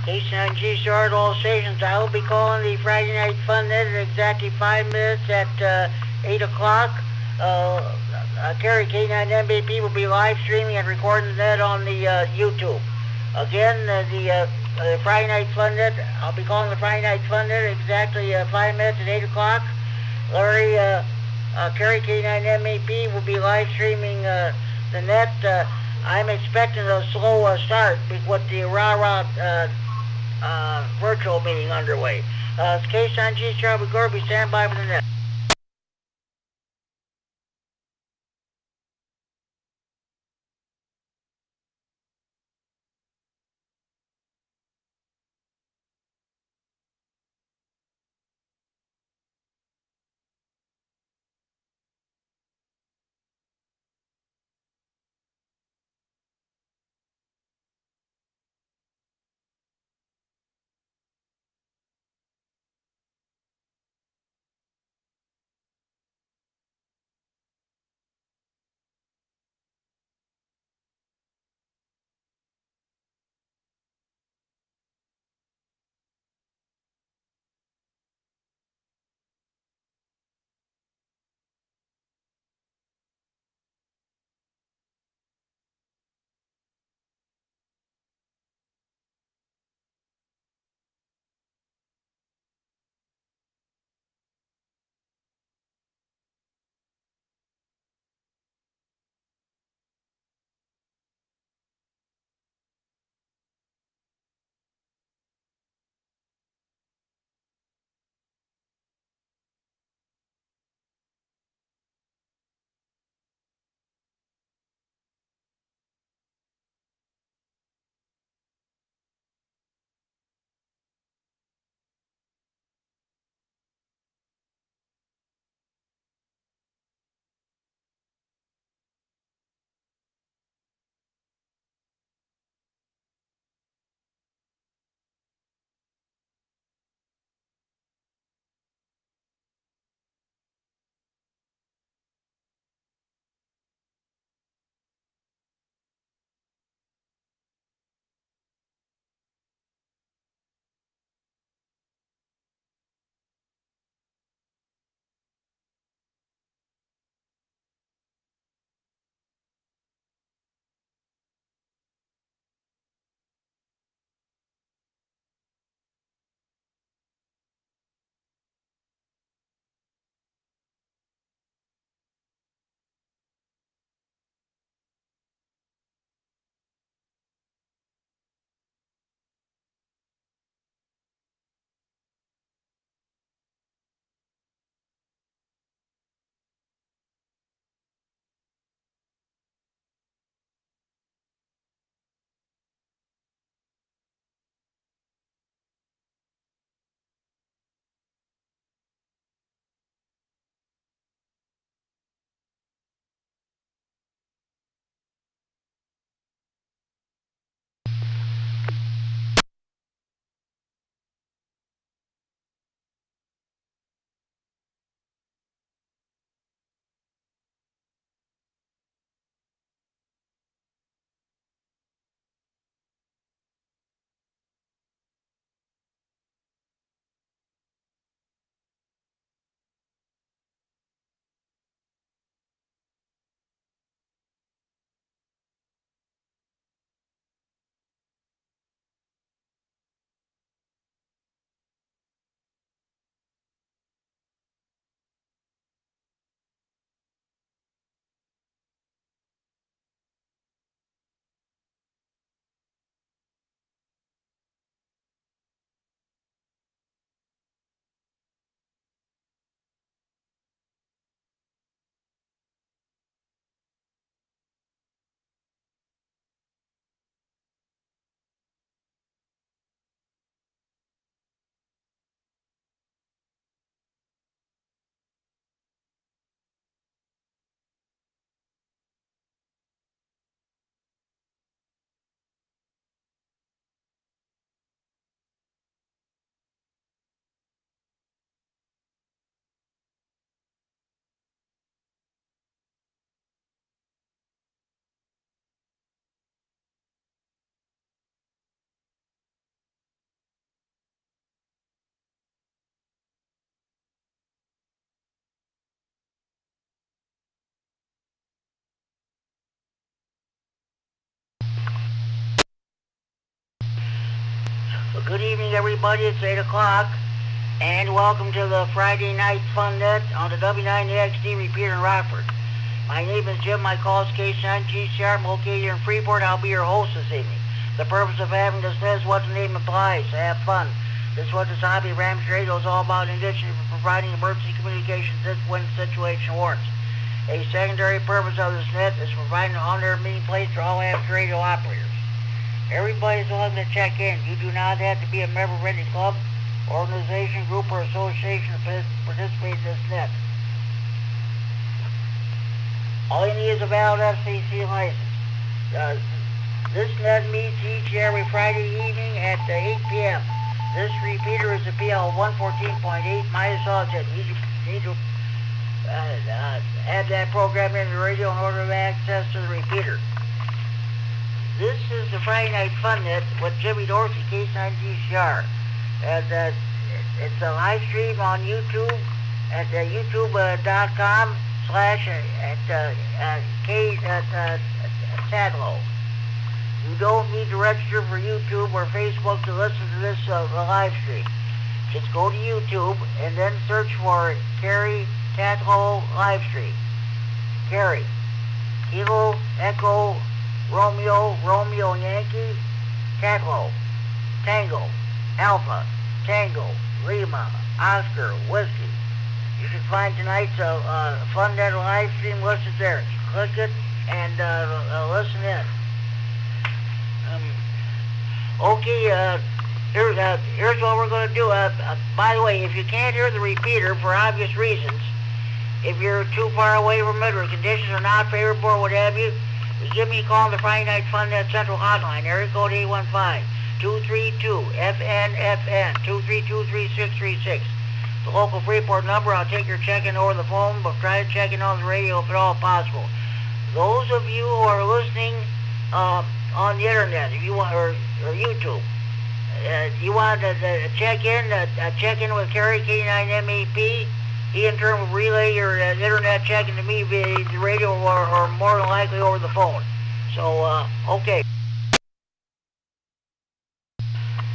K9G Short all stations. I will be calling the Friday Night Fun Net at exactly 5 minutes at 8 o'clock. Kerry K9MBP will be live streaming and recording that on the YouTube. Again, the Friday Night Fun Net, I'll be calling the Friday Night Fun Net at exactly 5 minutes at 8 o'clock. Larry, Kerry K9MBP will be live streaming the net. I'm expecting a slow start with the rah-rah virtual meeting underway. It's Case on G. Charlie Gorby, stand by for the net. everybody. It's 8 o'clock. And welcome to the Friday Night Fun Net on the W9AXD repeater in Rockford. My name is Jim. My call is K9G-Sharp. I'm located here in Freeport. I'll be your host this evening. The purpose of having this net is what the name implies, to have fun. This is what this hobby of amateur radio is all about, in addition to providing emergency communications when the situation warrants. A secondary purpose of this net is providing an on-air meeting place for all amateur radio operators. Everybody is welcome to check in. You do not have to be a member of any club, organization, group, or association to participate in this net. All you need is a valid FCC license. This net meets each and every Friday evening at 8 p.m. This repeater is a PL 114.8. Might as well just need to add that program in the radio in order to have access to the repeater. This is the Friday Night Fun Net with Jimmy Dorsey, K9GCR. And it's a live stream on YouTube at youtube.com/ Kerry Tatlow. You don't need to register for YouTube or Facebook to listen to this live stream. Just go to YouTube and then search for Kerry Tatlow live stream. Kerry, Kilo, Echo, Romeo, Yankee, Tatlow, Tango, Alpha, Tango, Lima, Oscar, Whiskey. You can find tonight's Fun Net live stream listed there. Click it and listen in. Okay, here's what we're going to do. By the way, if you can't hear the repeater for obvious reasons, if you're too far away from it or conditions are not favorable or what have you, give me a call on the Friday Night Fun Net Central Hotline, area code 815-232-FN, 232-3636. The local Freeport number. I'll take your check-in over the phone, but try to check in on the radio if at all possible. Those of you who are listening on the internet, if you want, or YouTube, you want to check in with Kerry K9MEP. He in turn will relay your internet check-in to me via the radio or more than likely over the phone. So, okay.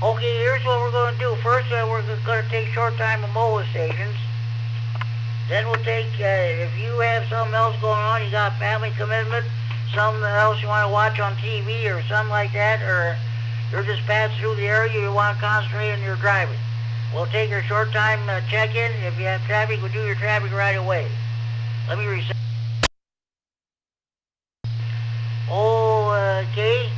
Okay, here's what we're going to do. First, we're going to take short time of mobile stations. Then we'll take, if you have something else going on, you got family commitment, something else you want to watch on TV or something like that, or you're just passing through the area, you want to concentrate on your driving. We'll take your short time check-in. If you have traffic, we'll do your traffic right away. Let me reset. Okay.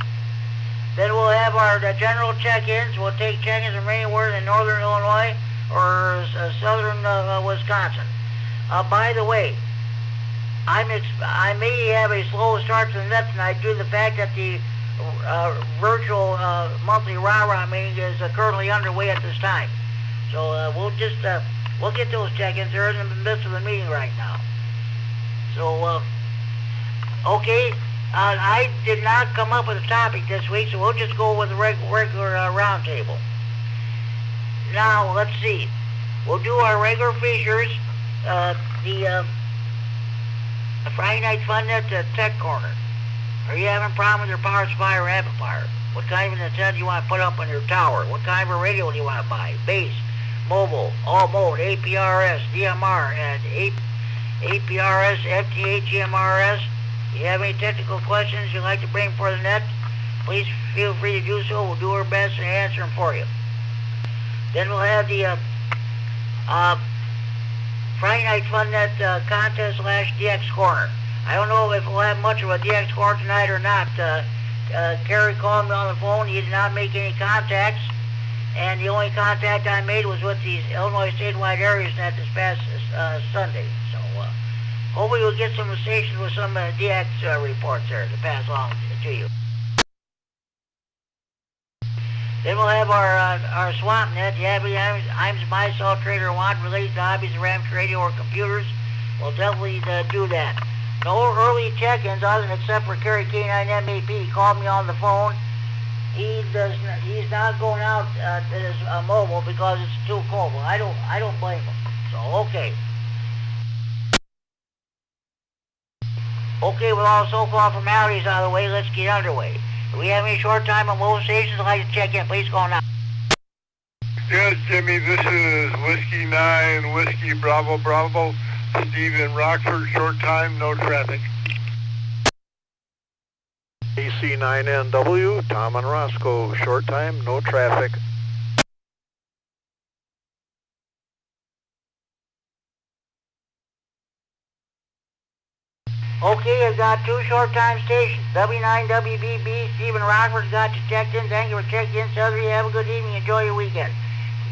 Then we'll have our general check-ins. We'll take check-ins from anywhere in northern Illinois or southern Wisconsin. By the way, I may have a slow start to the net tonight due to the fact that the virtual monthly rah-rah meeting is currently underway at this time. So we'll get those check-ins. They're in the midst of the meeting right now. So, okay. I did not come up with a topic this week, so we'll just go with the regular roundtable. Now, let's see. We'll do our regular features. The Friday Night Fun Net Tech Corner. Are you having a problem with your power supply or amplifier? What kind of an antenna do you want to put up on your tower? What kind of a radio do you want to buy? Base, mobile, all mode, APRS, DMR, and APRS, FTA, GMRS. If you have any technical questions you'd like to bring for the net, please feel free to do so. We'll do our best to answer them for you. Then we'll have the Friday Night Fun Net contest / DX Corner. I don't know if we'll have much of a DX Corner tonight or not. Kerry called me on the phone. He did not make any contacts. And the only contact I made was with the Illinois Statewide Areas Net this past Sunday. So, hopefully we'll get some stations with some DX reports there to pass along to you. Then we'll have our Swamp Net. I'm my Salt Trader Want related to hobbies of amateur radio or computers. We'll definitely do that. No early check-ins except for Kerry K9MEP. He called me on the phone. He's not going out to his mobile because it's too cold. Well, I don't blame him. So okay. Okay, with all so-called formalities out of the way, let's get underway. If we have any short time on mobile stations, I'd like to check in. Please call now. Yes, Jimmy, this is Whiskey 9, Whiskey Bravo Bravo. Steve in Rockford, short time, no traffic. AC9NW, Tom and Roscoe, short time, no traffic. Okay, I've got two short time stations. W9WBB, Stephen Rockford got you checked in. Thank you for checking in. Southern, have a good evening. Enjoy your weekend.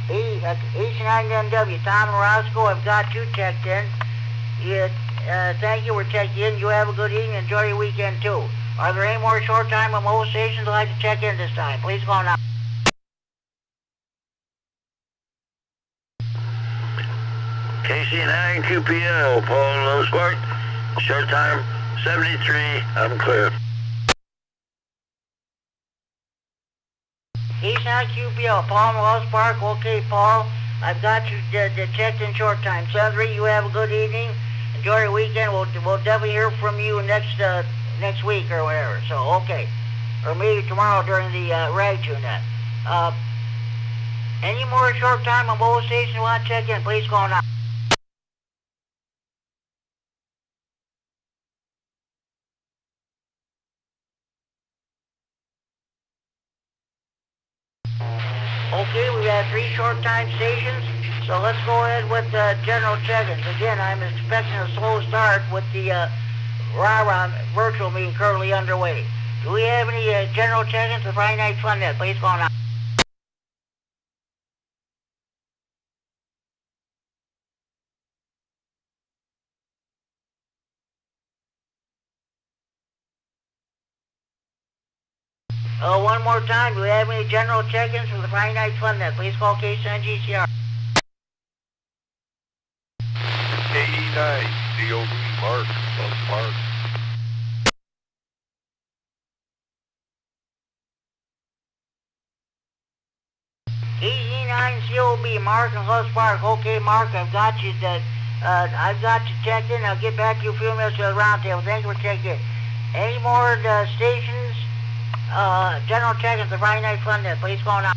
H9NW, Tom and Roscoe, I've got you checked in. Thank you for checking in. You have a good evening. Enjoy your weekend too. Are there any more short time on mobile stations I'd like to check in this time? Please go now. KC9 QPL, Paul Low Spark, short time 73, I'm clear. KC9 QPL, Paul Low Spark, okay Paul, I've got you checked in short time. Sundry, you have a good evening. Enjoy your weekend. We'll definitely hear from you next week or whatever. So, okay. Or maybe tomorrow during the rag tune then. Any more short time on mobile station you want to check in, please call now. Okay, we've had 3 short time stations, so let's go ahead with general check-ins. Again, I'm expecting a slow start with the rah-rah virtual meeting currently underway. Do we have any general check-ins for Friday Night Fun Net? Please call now. One more time, do we have any general check-ins for the Friday Night Fun Net? Please call KC9GCR. KE9, DOB, Mark, Mark. KE9COB, Mark and Los Park. Okay, Mark, I've got you checked in. I'll get back to you a few minutes to the roundtable. Thank you for checking in. Any more stations? General check-ins for Friday Night Fun Net. Please call now.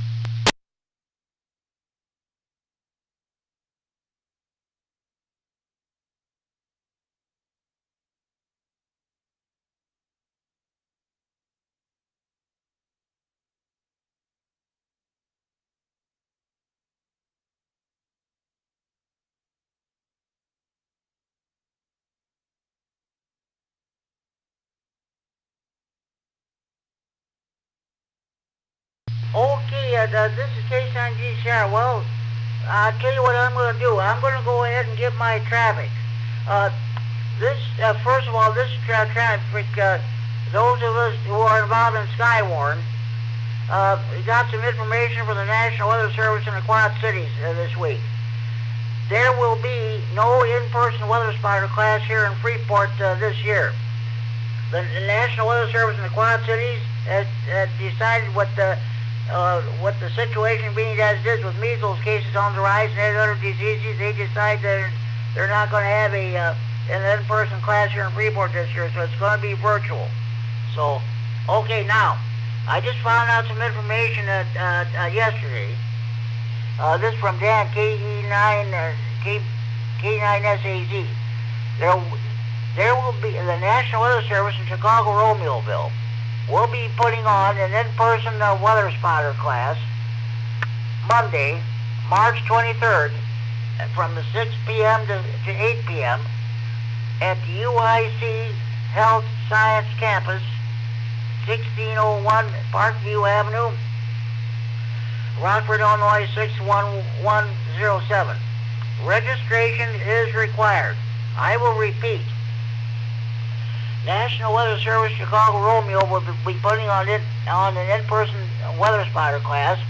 Okay, this is KC9GCR. Well, I'll tell you what I'm going to do. I'm going to go ahead and get my traffic. First of all, this traffic, those of us who are involved in Skywarn, we got some information from the National Weather Service in the Quad Cities this week. There will be no in-person weather spotter class here in Freeport this year. The National Weather Service in the Quad Cities has decided what the situation being as it is with measles cases on the rise and other diseases. They decide that they're not going to have an in-person class here in Freeport this year, so it's going to be virtual. So, okay, now, I just found out some information yesterday. This is from Dan, K9SAZ. There will be, the National Weather Service in Chicago Romeoville will be putting on an in-person weather spotter class Monday, March 23rd, from the 6 p.m. to 8 p.m. at the UIC Health Science Campus, 1601 Parkview Avenue, Rockford, Illinois 61107. Registration is required. I will repeat. National Weather Service Chicago Romeo will be putting on an in-person weather spotter class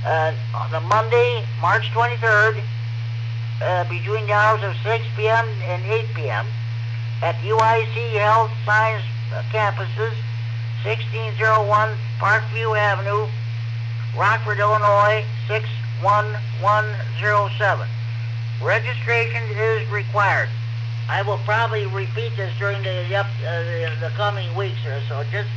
on the Monday, March 23rd, between the hours of 6 p.m. and 8 p.m. at UIC Health Science Campuses, 1601 Parkview Avenue, Rockford, Illinois 61107. Registration is required. I will probably repeat this during the coming weeks or so. Just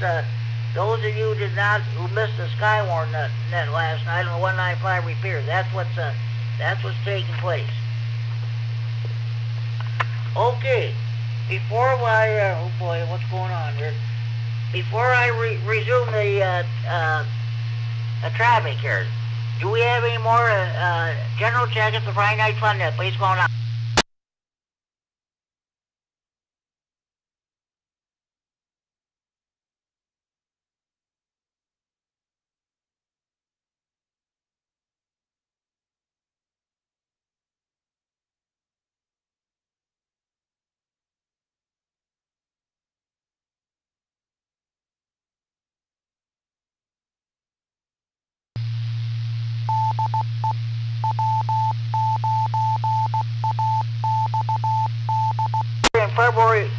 those of you who missed the Skywarn net last night on the 195 repair, that's what's taking place. Okay, before I, oh boy, what's going on here? Before I resume the traffic here, do we have any more general check at the Friday Night Fun net, please, going on? In February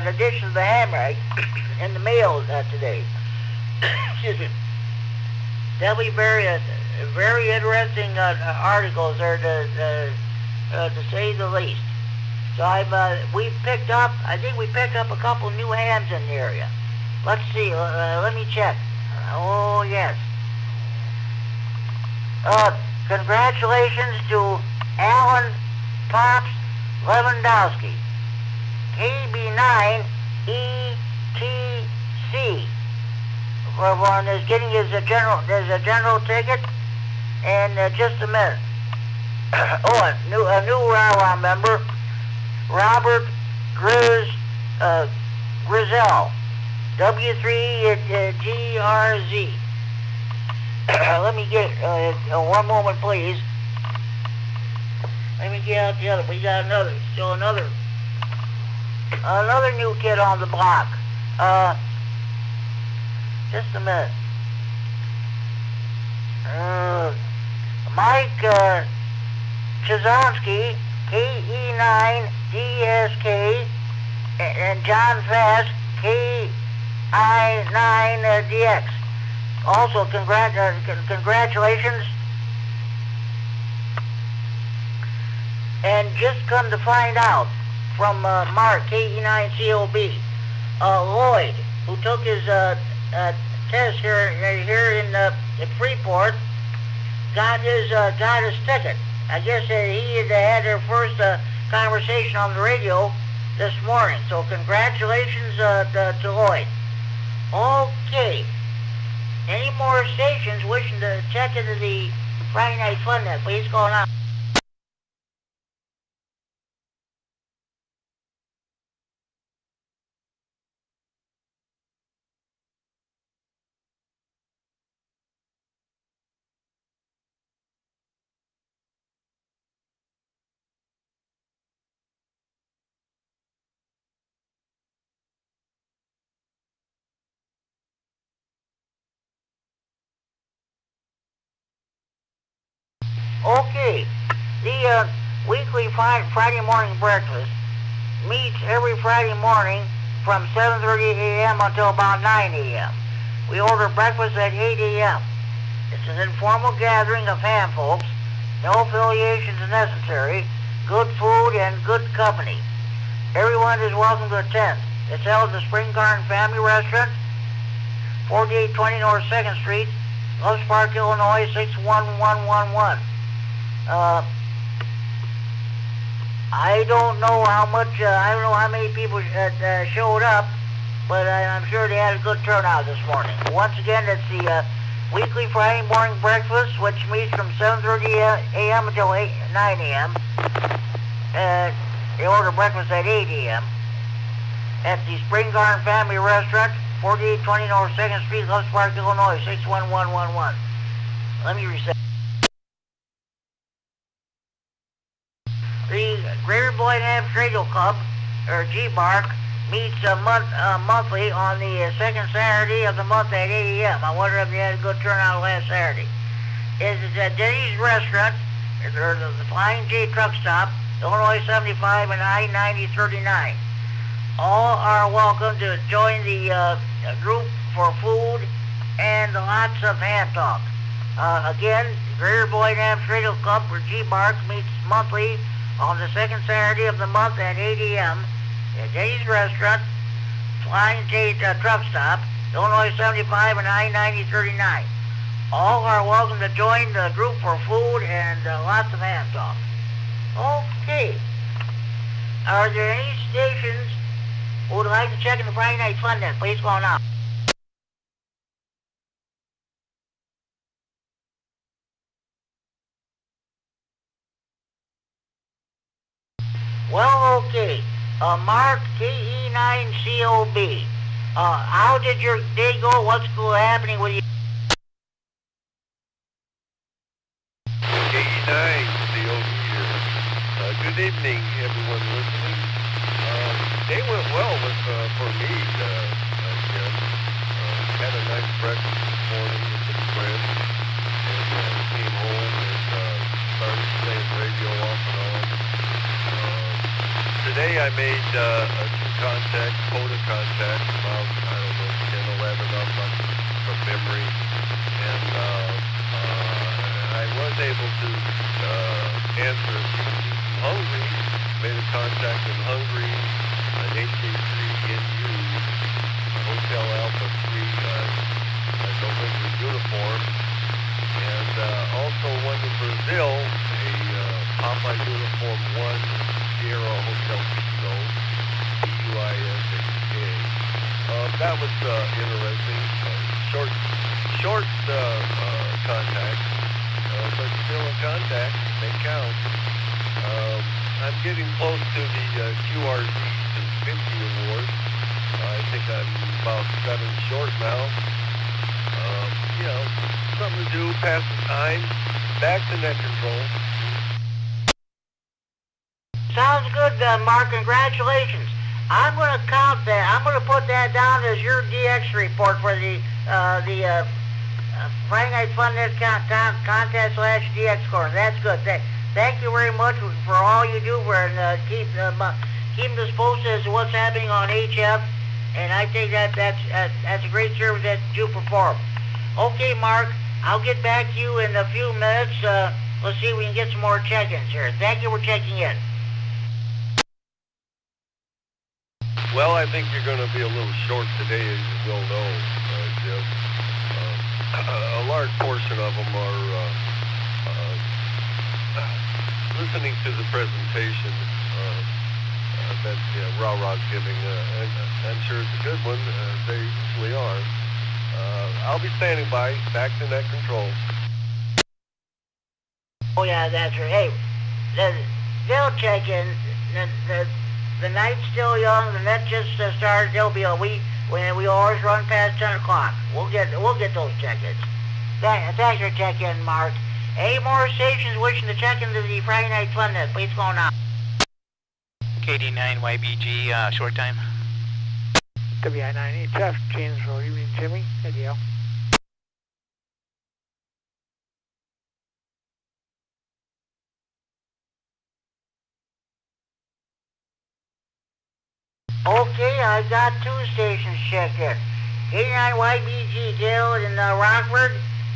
edition of the Hammer in the mail today. Excuse me. That'll be very interesting articles there to say the least. So I think we picked up a couple new hands in the area. Let's see. Let me check. Oh yes. Congratulations to Alan Pops Lewandowski. KB9 ETC. Everyone is getting his general ticket. And just a minute. Oh, a new RAWA member, Robert Grizel, W3GRZ. Let me get one moment, please. Let me get out the other. We got another new kid on the block. Just a minute. Mike Chazonsky, KE9DSK, and John Fast, KI9DX. Also, congratulations. And just come to find out from Mark, KE9COB, Lloyd, who took his test here in Freeport, got his ticket. I guess he had their first conversation on the radio this morning. So congratulations to Lloyd. Okay. Any more stations wishing to check into the Friday Night Fun net, please go on. Okay, the weekly Friday morning breakfast meets every Friday morning from 7:30 a.m. until about 9 a.m. We order breakfast at 8 a.m. It's an informal gathering of ham folks, no affiliations necessary, good food and good company. Everyone is welcome to attend. It's held at the Spring Garden Family Restaurant, 4820 North 2nd Street, Loves Park, Illinois, 61111. I don't know how many people showed up, but I'm sure they had a good turnout this morning. Once again, it's the weekly Friday morning breakfast, which meets from 7:30 a.m. until 9 a.m. They order breakfast at 8 a.m. at the Spring Garden Family Restaurant, 4820 North 2nd Street, Loves Park, Illinois, 61111. Let me reset. The Greater Boyd Hamps Radio Club, or G-Bark, meets monthly on the second Saturday of the month at 8 a.m. I wonder if they had a good turnout last Saturday. It's at Denny's Restaurant, or the Flying J Truck Stop, Illinois 75 and I-90 39. All are welcome to join the group for food and lots of hand talk. Again, Greater Boyd Hamps Radio Club, or G-Bark, meets monthly on the second Saturday of the month at 8 a.m. at Denny's Restaurant, Flying J Truck Stop, Illinois 75 and I-90-39. All are welcome to join the group for food and lots of hands-off. Okay. Are there any stations who would like to check in the Friday Night Fun then? Please go now. Well, okay. Mark, KE9COB. How did your day go? What's happening with you? KE9, COB here. Good evening, everyone listening. Day went well for me, Jim. Had a nice breakfast this morning with some friends, and came home and started playing radio off and on. Today I made two contacts, POTA contacts, about, 10, 11 of them from memory, and I was able to answer Hungary, made a contact in Hungary, an HK3NU, Hotel Alpha 3, November uniform, and also one in Brazil, a Papa Uniform 1, Sierra Hotel Pico, PUISHK. That was interesting. Short contact, but still a contact. They count. I'm getting close to the QRZ 50 award. I think I'm about 7 short now. Something to do, pass the time. Back to net control. Sounds good, Mark. Congratulations. I'm going to count that. I'm going to put that down as your DX report for the Friday Night Fun Net contest/DX score. That's good. Thank you very much for all you do for keeping us posted as to what's happening on HF. And I think that's a great service that you perform. Okay, Mark. I'll get back to you in a few minutes. Let's see if we can get some more check-ins here. Thank you for checking in. Well, I think you're going to be a little short today, as you will know, Jim. A large portion of them are listening to the presentation that Rah-Rah's giving, and I'm sure it's a good one. They usually are. I'll be standing by, back to net control. Oh, yeah, that's right. Hey, they'll check in. The night's still young. The net just started. There'll be a week when we always run past 10 o'clock. We'll get those check-ins. Thanks for checking, Mark. Any more stations wishing to check into the Friday Night Fun Net? Please go now. KD9YBG, short time. WI9HF, Janesville, you mean Jimmy? Video. Okay, I've got 2 stations checked in. K9YBG, Dale in Rockford.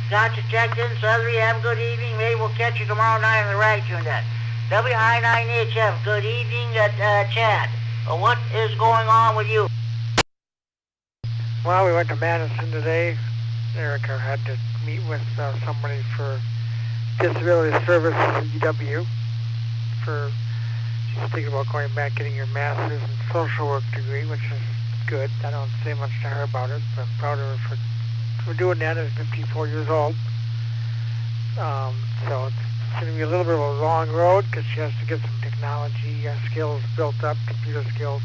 Got you checked in. Sudbury, have a good evening. Maybe we'll catch you tomorrow night on the right tune net. WI9HF, good evening, Chad. What is going on with you? Well, we went to Madison today. Erica had to meet with somebody for disability service at UW. She's thinking about going back, getting her master's in social work degree, which is good. I don't say much to her about it, but I'm proud of her for doing that at 54 years old. So it's going to be a little bit of a long road because she has to get some technology skills built up, computer skills,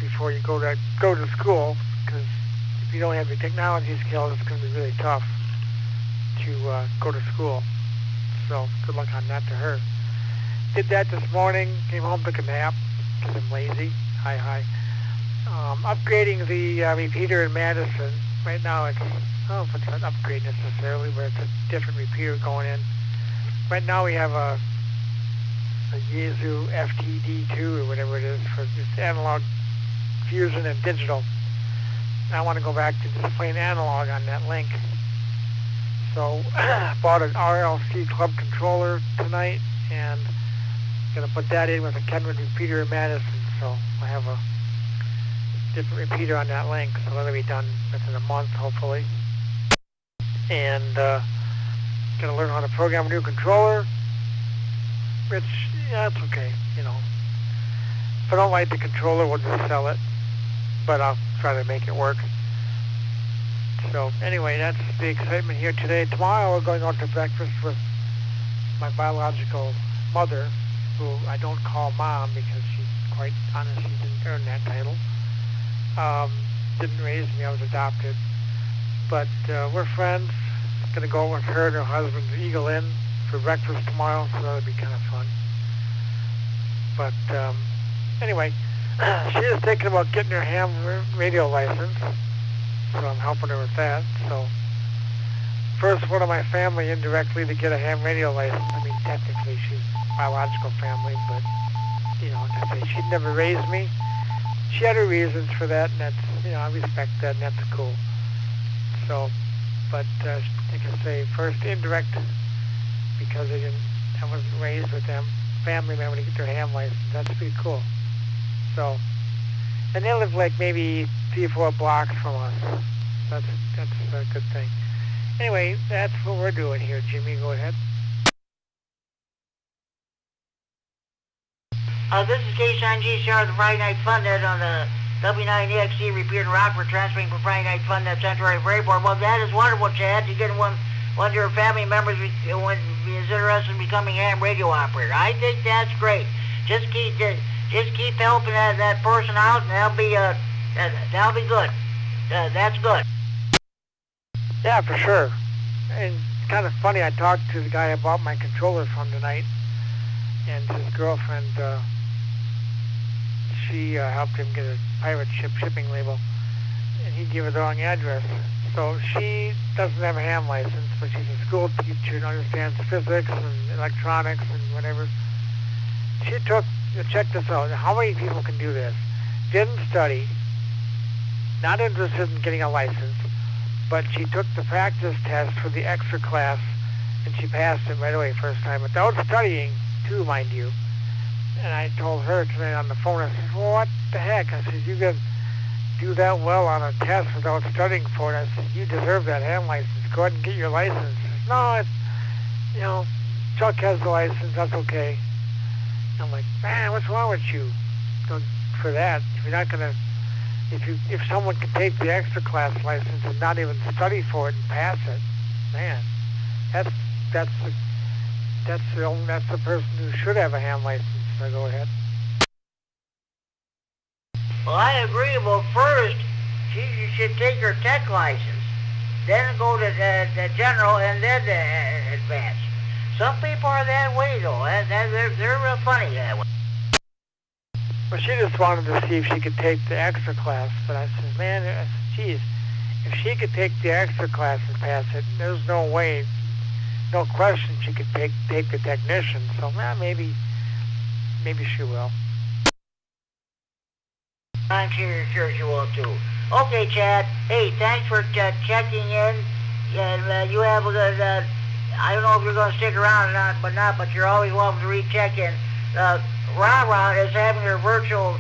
before you go to school. Because if you don't have your technology skills, it's going to be really tough to go to school. So good luck on that to her. Did that this morning, came home, took a nap, because I'm lazy. Hi. Upgrading the repeater in Madison. Right now it's, I don't know if it's an upgrade necessarily, but it's a different repeater going in. Right now we have a Yaesu FTD2 or whatever it is for just analog fusion and digital. I want to go back to just plain analog on that link. So bought an RLC club controller tonight and going to put that in with a Kenwood repeater in Madison. So I have different repeater on that link, so that'll be done within a month, hopefully. And gonna learn how to program a new controller, which, yeah, it's okay, you know. If I don't like the controller, we'll just sell it, but I'll try to make it work. So anyway, that's the excitement here today. Tomorrow we're going out to breakfast with my biological mother, who I don't call Mom because she's quite honest, she didn't earn that title. Didn't raise me, I was adopted. But we're friends. Gonna go with her and her husband to Eagle Inn for breakfast tomorrow, so that'll be kind of fun. But anyway, she is thinking about getting her ham radio license, so I'm helping her with that. So first one of my family indirectly to get a ham radio license. I mean, technically she's biological family, but you know, like I say, she'd never raised me. She had her reasons for that, and that's, you know, I respect that, and that's cool. So, but like I say, first indirect, because I wasn't raised with them, family member to get their ham license. That's pretty cool. So, and they live like maybe 3 or 4 blocks from us. That's a good thing. Anyway, that's what we're doing here. Jimmy, go ahead. This is K-Sign-G-Star, the Friday Night Fun Net on the W9EXC repeater Rockford, transferring from Friday Night Fun Net Sanctuary Board. Well, that is wonderful, Chad. You get one of your family members is interested in becoming a ham radio operator. I think that's great. Just keep helping that person out, and that'll be good. That's good. Yeah, for sure. And it's kind of funny, I talked to the guy I bought my controller from tonight, and his girlfriend, she helped him get a pirate ship shipping label, and he gave her the wrong address. So she doesn't have a ham license, but she's a school teacher and understands physics and electronics and whatever. She took, check this out, how many people can do this? Didn't study, not interested in getting a license, but she took the practice test for the extra class, and she passed it right away first time, without studying, too, mind you. And I told her tonight on the phone, I said, well, what the heck? I said, you can do that well on a test without studying for it. I said, you deserve that ham license. Go ahead and get your license. She said, no, it's, you know, Chuck has the license, that's okay. I'm like, man, what's wrong with you? For that, if you're not going to, if someone can take the extra class license and not even study for it and pass it, man, that's the person who should have a ham license. So go ahead. Well, I agree. Well, first, she should take her tech license, then go to the general, and then the advanced. Some people are that way, though. They're real funny that way. Well, she just wanted to see if she could take the extra class, but I said, man, geez, if she could take the extra class and pass it, there's no way, no question she could take the technician. So, man, maybe she will. I'm sure she will, too. Okay, Chad. Hey, thanks for checking in. And you have a good, I don't know if you're going to stick around or not, but you're always welcome to recheck in. Ra is having her virtual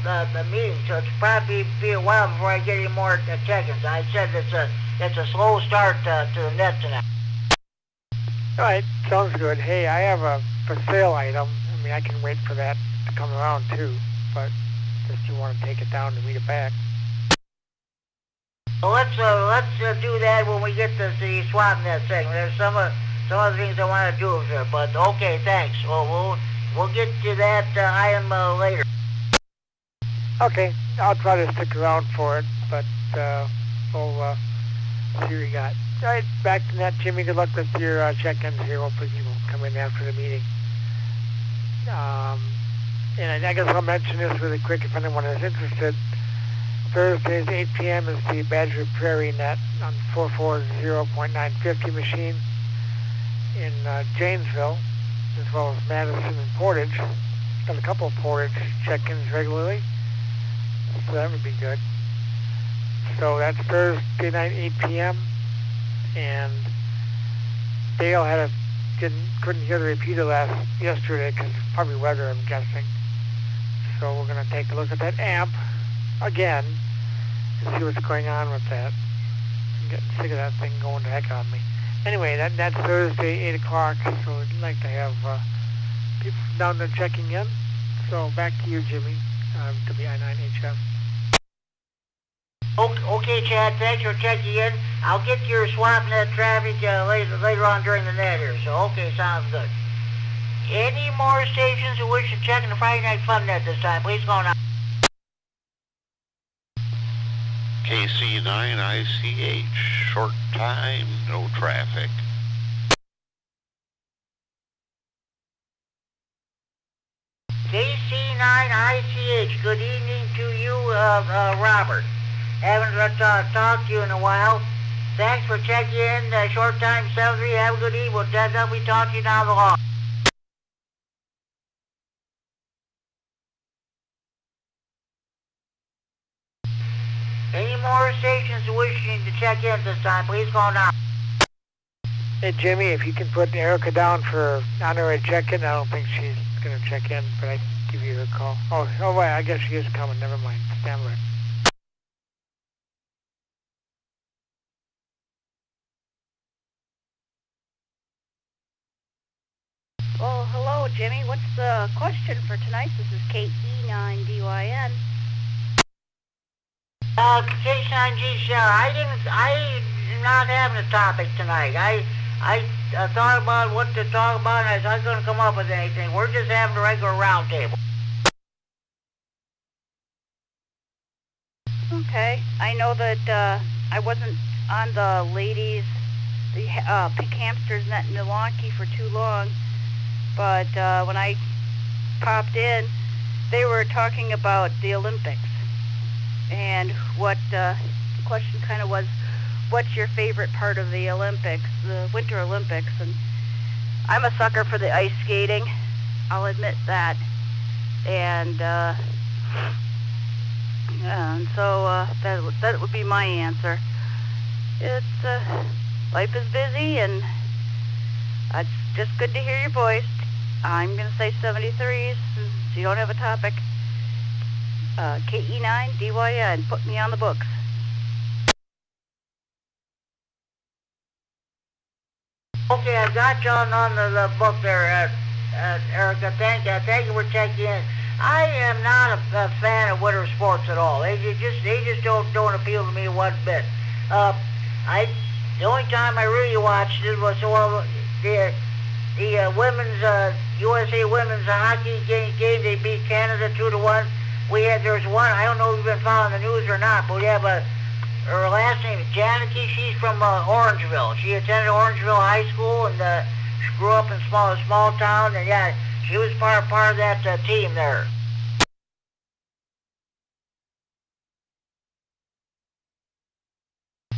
meeting, so it's probably be a while before I get any more check-ins. I said it's a slow start to the net tonight. All right, sounds good. Hey, I have a for sale item. I mean, I can wait for that to come around too, but just you want to take it down and read it back. Well, let's do that when we get to the swap net segment. There's some other things I want to do here, but okay, thanks. Well, we'll get to that item later. Okay, I'll try to stick around for it, but we'll see what we got. All right, back to that, Jimmy. Good luck with your check-ins here. Hopefully you will come in after the meeting. And I guess I'll mention this really quick if anyone is interested. Thursdays, 8 p.m. is the Badger Prairie Net on 440.950 machine in Janesville, as well as Madison and Portage. Got a couple of Portage check-ins regularly, so that would be good. So that's Thursday night, 8 p.m. And Dale couldn't hear the repeater yesterday because probably weather, I'm guessing. So we're going to take a look at that amp again. to see what's going on with that. I'm getting sick of that thing going to heck on me. Anyway, that's Thursday, 8 o'clock, so I'd like to have people down there checking in. So back to you, Jimmy, WI9HF. Okay, Chad, thanks for checking in. I'll get your swap net traffic later on during the net here, so okay, sounds good. Any more stations who wish to check in the Friday Night Fun net this time, please go now. KC9ICH, short time, no traffic. KC9ICH, good evening to you, Robert. Haven't talked to you in a while. Thanks for checking in, short time 73, have a good evening. We'll definitely talk to you down the line. Any more stations wishing to check in this time, please go now. Hey, Jimmy, if you can put Erica down for honorary check-in, I don't think she's going to check in, but I can give you her call. Oh, wait, I guess she is coming. Never mind. Stand by. Well, hello, Jimmy. What's the question for tonight? This is KE9DYN. K9G, I'm not having a topic tonight. I thought about what to talk about, and I was not going to come up with anything. We're just having a regular roundtable. Okay. I know that I wasn't on the Pink Hamsters net in Milwaukee for too long, but when I popped in, they were talking about the Olympics. And what the question kind of was, what's your favorite part of the Olympics, the Winter Olympics? And I'm a sucker for the ice skating. I'll admit that. And so that would be my answer. It's life is busy, and it's just good to hear your voice. I'm going to say 73s, since you don't have a topic. KE9DYN, put me on the books. Okay, I got you on the book there, Erica. Thank you for checking in. I am not a fan of winter sports at all. They just don't appeal to me one bit. The only time I really watched it was the women's USA women's hockey game. They beat Canada 2-1. There's one, I don't know if you've been following the news or not, but we have her last name is Janicki. She's from Orangeville. She attended Orangeville High School, and she grew up in a small town, and yeah, she was part of that team there.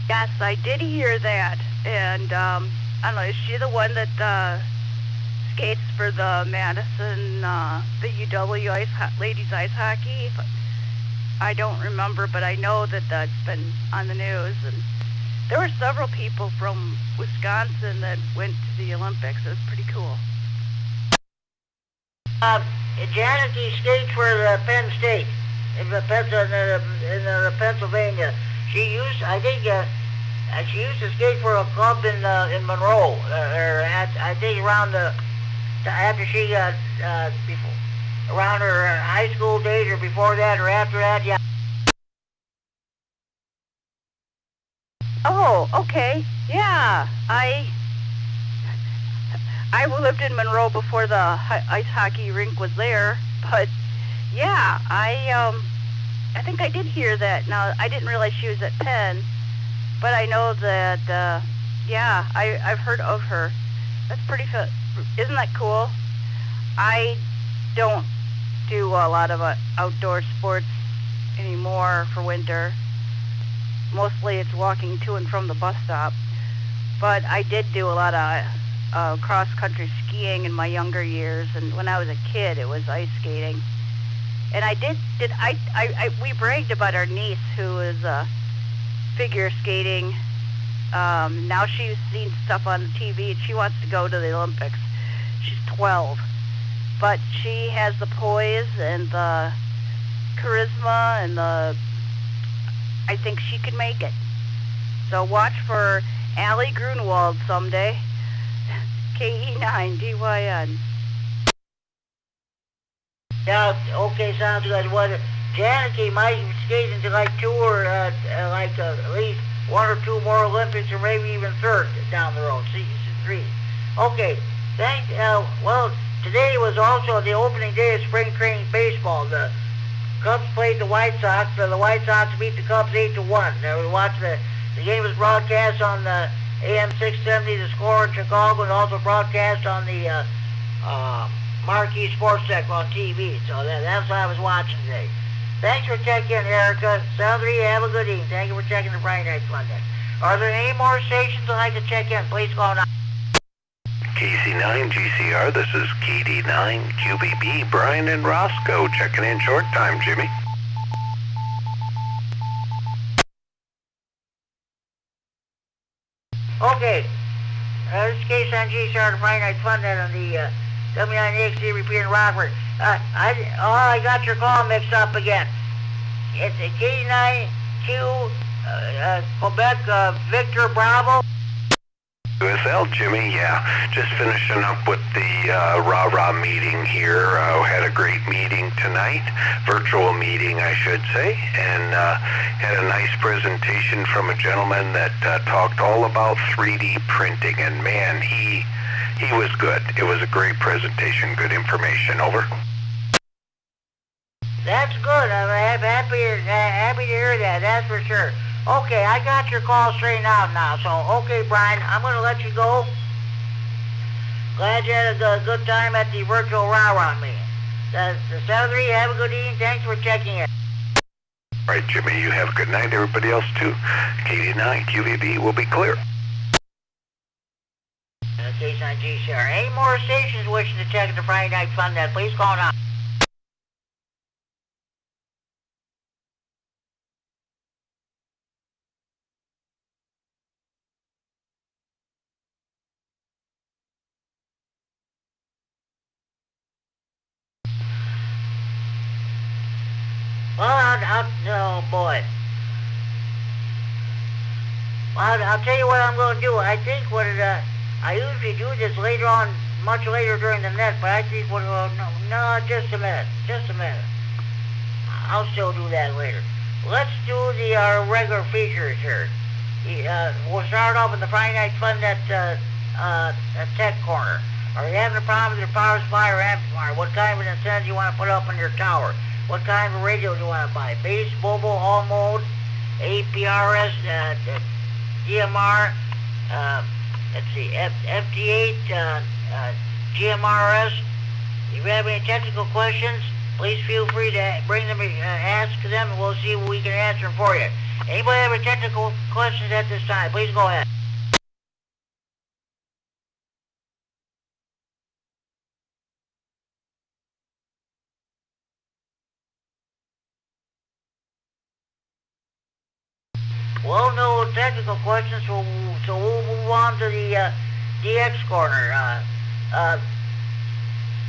Yes, I did hear that, and I don't know, is she the one that skates for the Madison, the UW ladies ice hockey? I don't remember, but I know that that's been on the news, and there were several people from Wisconsin that went to the Olympics. It was pretty cool. Janicki skates for Penn State in Pennsylvania. She used to skate for a club in Monroe, I think after she around her high school days, or before that, or after that, yeah. Oh, okay, yeah. I lived in Monroe before the ice hockey rink was there, but yeah, I think I did hear that. Now, I didn't realize she was at Penn, but I know that, yeah, I've heard of her. That's pretty fun. Isn't that cool? I don't do a lot of outdoor sports anymore for winter. Mostly it's walking to and from the bus stop. But I did do a lot of cross-country skiing in my younger years, and when I was a kid, it was ice skating. And we bragged about our niece, who is figure skating. Now she's seen stuff on TV, and she wants to go to the Olympics. She's 12. But she has the poise and the charisma and the I think she could make it. So watch for Allie Grunwald someday. KE9DYN. Yeah, okay, sounds good. What, Janet might skate into like two or at least one or two more Olympics, or maybe even third down the road, three. Okay, well, today was also the opening day of spring training baseball. The Cubs played the White Sox. The White Sox beat the Cubs 8-1. We watched the game was broadcast on the AM 670, The Score in Chicago, and also broadcast on the Marquee Sports Tech on TV. So that's what I was watching today. Thanks for checking in, Erica. Sound 3, have a good evening. Thank you for checking the Friday Night Fun Day. Are there any more stations that like to check in? Please call now. KC9 GCR, this is KD9 QBB, Brian and Roscoe checking in short time, Jimmy. Okay, this is KC9 GCR, the Friday Night Fun Day on the W9XD repeating Rockford. I got your call mixed up again. It's a K9Q Quebec Victor Bravo. USL, Jimmy, yeah. Just finishing up with the rah-rah meeting here. Had a great meeting tonight, virtual meeting, I should say, and had a nice presentation from a gentleman that talked all about 3D printing, and man, he was good. It was a great presentation, good information. Over. That's good. I'm happy to hear that, that's for sure. Okay, I got your call straightened out now. So, okay, Brian, I'm going to let you go. Glad you had a good time at the virtual rah-rah meeting. The Southern, have a good evening. Thanks for checking in. All right, Jimmy, you have a good night. Everybody else, too. KD9 QVB will be clear. KC9 GCR. Any more stations wishing to check the Friday Night Fun Day, please call now. Well, oh boy. Well, I'll tell you what I'm going to do. I think I usually do this later on, much later during the net, but I think no, just a minute. I'll still do that later. Let's do the regular features here. We'll start off with the Friday Night Fun at Tech Corner. Are you having a problem with your power supply or amplifier? What kind of an antenna do you want to put up on your tower? What kind of a radio do you want to buy? Base, mobile, all mode, APRS, DMR, let's see, FT8, GMRS. If you have any technical questions, please feel free to bring them, ask them, and we'll see if we can answer them for you. Anybody have any technical questions at this time? Please go ahead. Well, no technical questions, so we'll move on to the DX corner.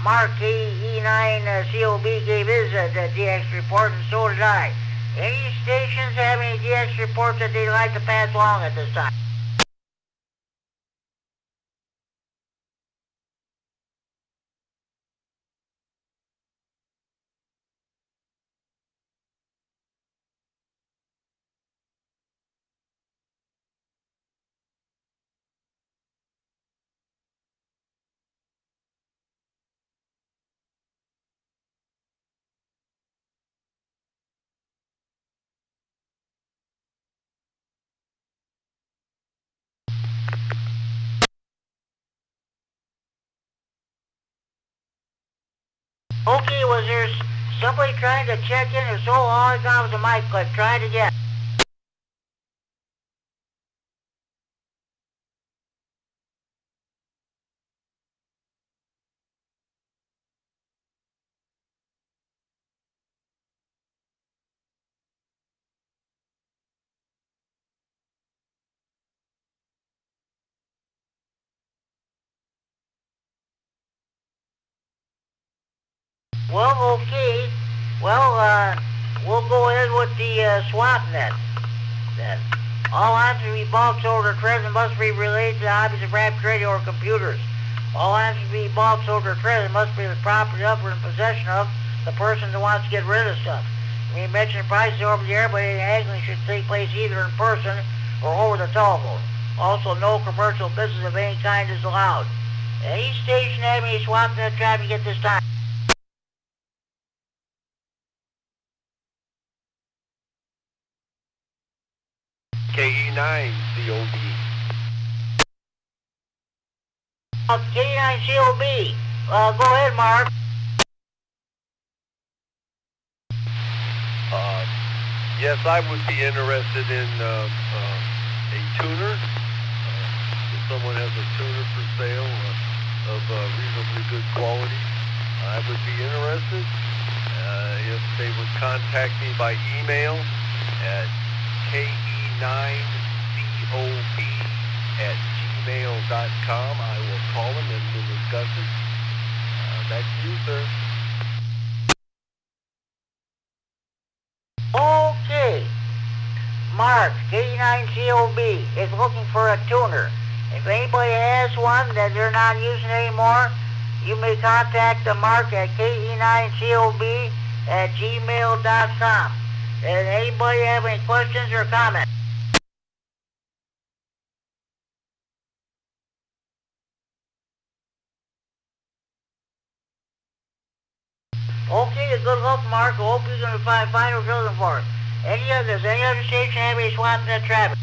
Mark E9COB gave his DX report, and so did I. Any stations have any DX reports that they'd like to pass along at this time? Okay, was there somebody trying to check in, or so all I got was a mic clip? Try it again. Well, okay. Well, we'll go ahead with the swap net. Then. All answers to be bought, sold, or traded must be related to the hobbies of rapid radio or computers. All answers to be bought, sold, or traded must be the property of or in possession of the person who wants to get rid of stuff. We mention prices over the air, but any haggling should take place either in person or over the telephone. Also, no commercial business of any kind is allowed. Any station having any swap net traffic at this time. KE9 COB. K9 COB. Go ahead, Mark. Yes, I would be interested in a tuner. If someone has a tuner for sale of reasonably good quality, I would be interested. If they would contact me by email at ke9cob@gmail.com, I will call them and we'll discuss it. Back to you, sir. Okay. Mark, K9COB, is looking for a tuner. If anybody has one that they're not using anymore, you may contact the Mark at ke9cob@gmail.com. Does anybody have any questions or comments? Okay, good luck, Mark. I hope you're going to find what you're looking for. Does any other station have any swap net traffic?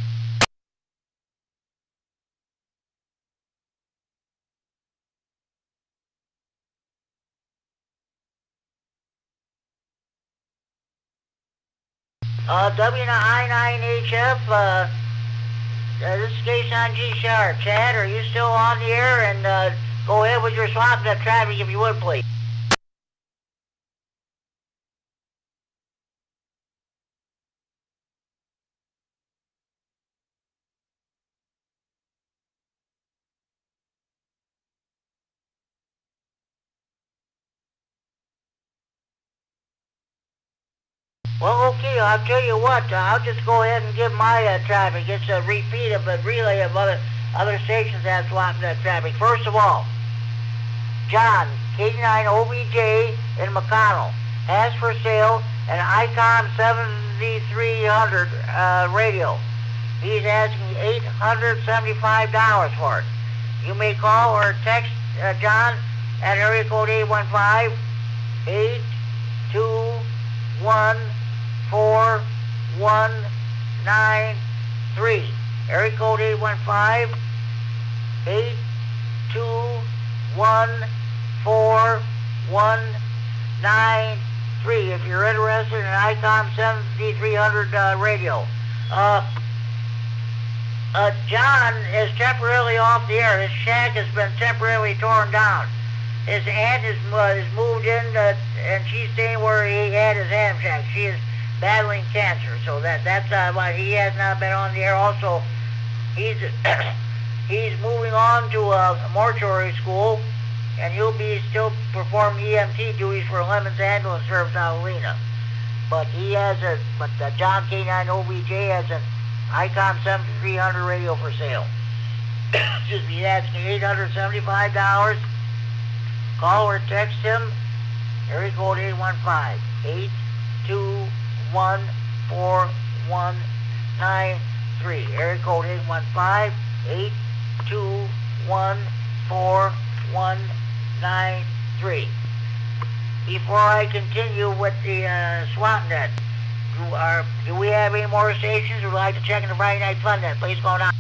W9HF, this is station on G-Sharp. Chad, are you still on the air? And go ahead with your swap net traffic if you would, please. Well, okay, I'll tell you what, I'll just go ahead and give my traffic. It's a repeat of a relay of other stations that swap net traffic. First of all, John, K9OBJ in McConnell, has for sale an ICOM 7300 radio. He's asking $875 for it. You may call or text John at area code 815-821-4193. Area code 815-821-4193 if you're interested in an ICOM 7300 radio. John is temporarily off the air. His shack has been temporarily torn down. His aunt is moved in, and she's staying where he had his ham shack. She is battling cancer, so that's why he has not been on the air. Also, he's moving on to a mortuary school, and he'll be still performing EMT duties for Lemons Ambulance Service out of Lena. But John K9OBJ has an ICOM 7300 radio for sale. Excuse me, he's asking $875. Call or text him, area code 815-821-4193. Area code 815-821-4193. Before I continue with the swap net, do we have any more stations who would like to check in the Friday Night Fun Net? Please go on.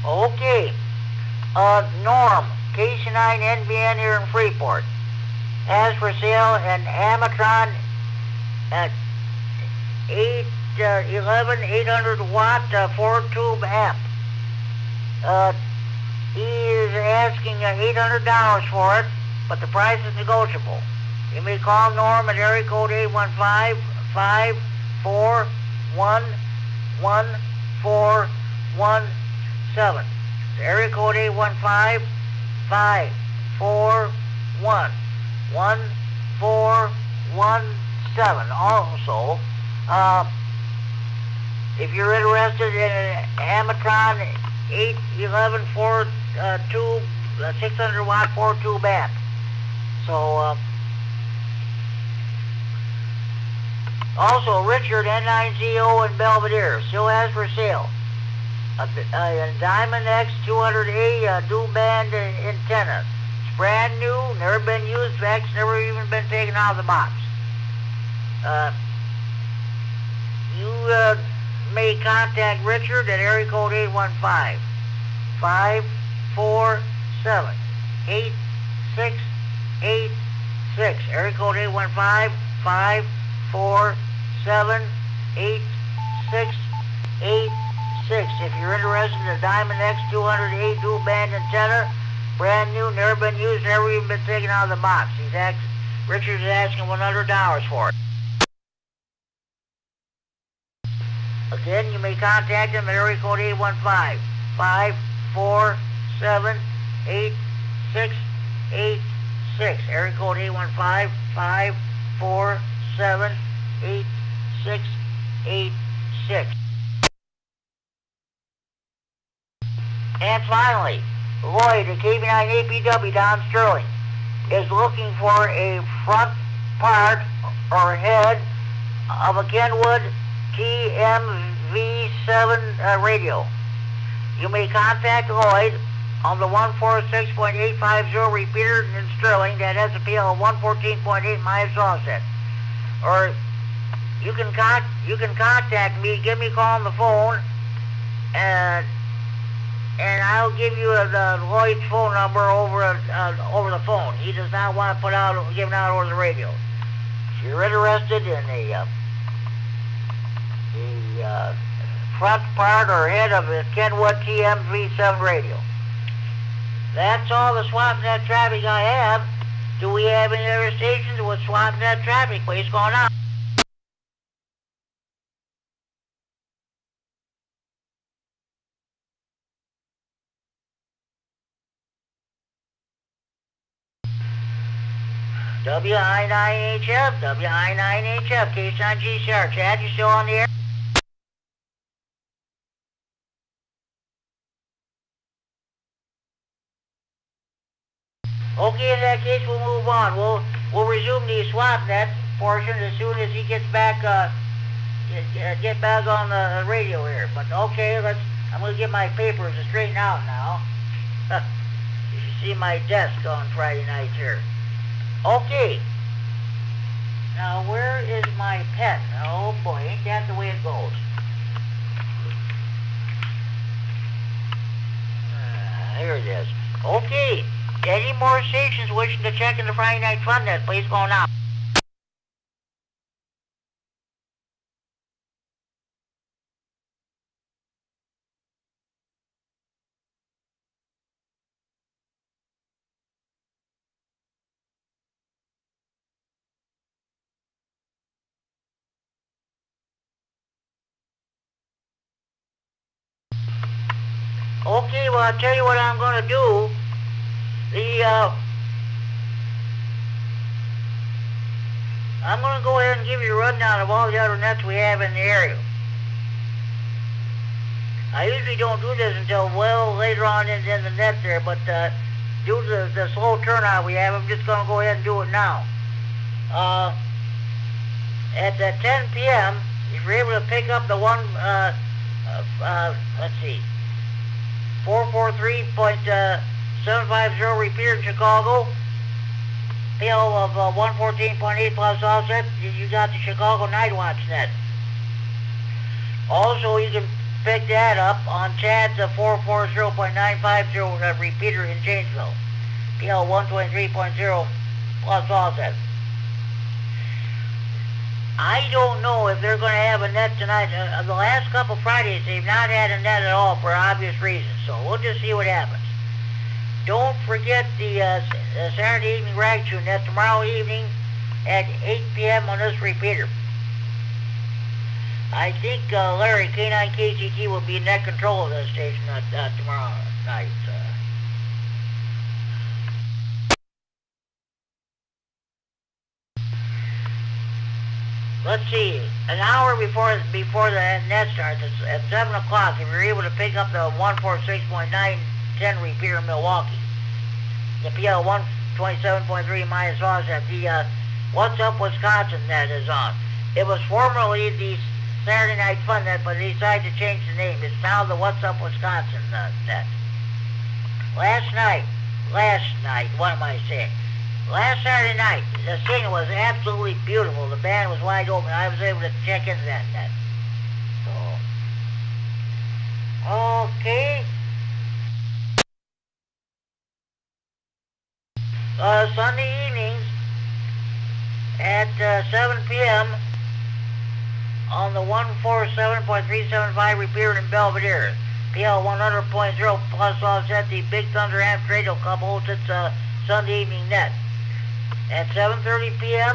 Okay. Norm, KC9NBN here in Freeport, has for sale an Amatron at 800 watt 4-tube amp. He is asking $800 for it, but the price is negotiable. You may call Norm at area code 815-541-1417. area code 815-541-1417. Also, if you're interested in an Amatron 811 tube, 600 watt 4 tube amp. So, also Richard N9ZO in Belvedere still has for sale a Diamond X 200A dual band antenna. It's brand new, never been used, X never even been taken out of the box. You may contact Richard at area code 815-547-8686. Area code 815-547-8686. If you're interested in a Diamond X 200A dual band antenna, brand new, never been used, never even been taken out of the box. Richard's asking $100 for it. Again, you may contact him at area code 815-547-8686. Area code 815-547-8686. And finally, Lloyd at KB9APW down Sterling is looking for a front part or head of a Kenwood TMV7 radio. You may contact Lloyd on the 146.850 repeater in Sterling that has a PL of 114.8 miles offset. Or you can contact me, give me a call on the phone, and I'll give you Lloyd's phone number over the phone. He does not want to give it out over the radio. If you're interested in the front part or head of a Kenwood TMV7 radio. That's all the SwampNet traffic I have. Do we have any other stations with SwampNet traffic? What's going on? WI9HF, K-Sign GCR. Chad, you still on the air? Okay, in that case, we'll move on. We'll resume the SwampNet portion as soon as he gets back, get back on the radio here. But okay, I'm gonna get my papers to straighten out now. You should see my desk on Friday night here. Okay. Now, where is my pen? Oh boy, ain't that the way it goes? Here it is. Okay. Any more stations wishing to check in the Friday Night Fun Net, please go now. Okay, well, I'll tell you what I'm going to do. I'm going to go ahead and give you a rundown of all the other nets we have in the area. I usually don't do this until well later on in the net there, but due to the slow turnout we have, I'm just going to go ahead and do it now. At 10 p.m., if you're able to pick up the one, let's see, 443.750 repeater in Chicago, PL of 114.8 plus offset, you got the Chicago Night Watch net. Also, you can pick that up on Chad's 440.950 repeater in Janesville, PL 123.0 plus offset. I don't know if they're going to have a net tonight. The last couple Fridays, they've not had a net at all for obvious reasons, so we'll just see what happens. Don't forget the Saturday evening rag tune net tomorrow evening at 8 p.m. on this repeater. I think Larry, K9KGT, will be in net control of that station tomorrow. night. Let's see, an hour before the net starts, at 7 o'clock, if you're able to pick up the 146.910 repeater in Milwaukee, the PL 127.3 minus offset, the What's Up Wisconsin net is on. It was formerly the Saturday Night Fun net, but they decided to change the name. It's now the What's Up Wisconsin net. Last night, what am I saying? Last Saturday night, the singer was absolutely beautiful. The band was wide open. I was able to check into that net. So, okay. Sunday evenings at 7 p.m. on the 147.375 repeater in Belvedere. PL 100.0 plus offset, the Big Thunder Amp Radio Club holds its Sunday evening net. At 7:30 p.m.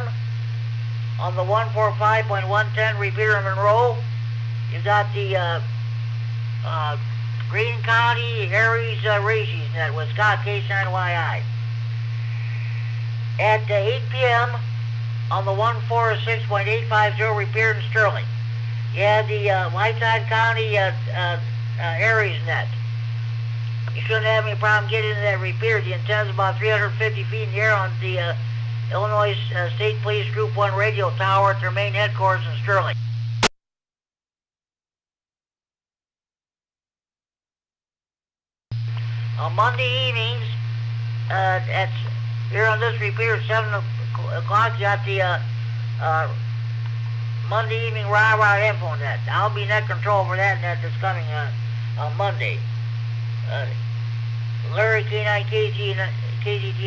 on the 145.110 repeater in Monroe, you got the Greene County Aries Races net with Scott K9YI. At 8 p.m. on the 146.850 repeater in Sterling, you have the Lifetime County Aries net. You shouldn't have any problem getting into that repeater. The antenna's about 350 feet in the air on the Illinois State Police Group 1 radio tower at their main headquarters in Sterling. On Monday evenings, here on this repeater at 7 o'clock, you got the Monday evening rah-rah info net. I'll be net control for that net that's coming on Monday. Larry K9, KGT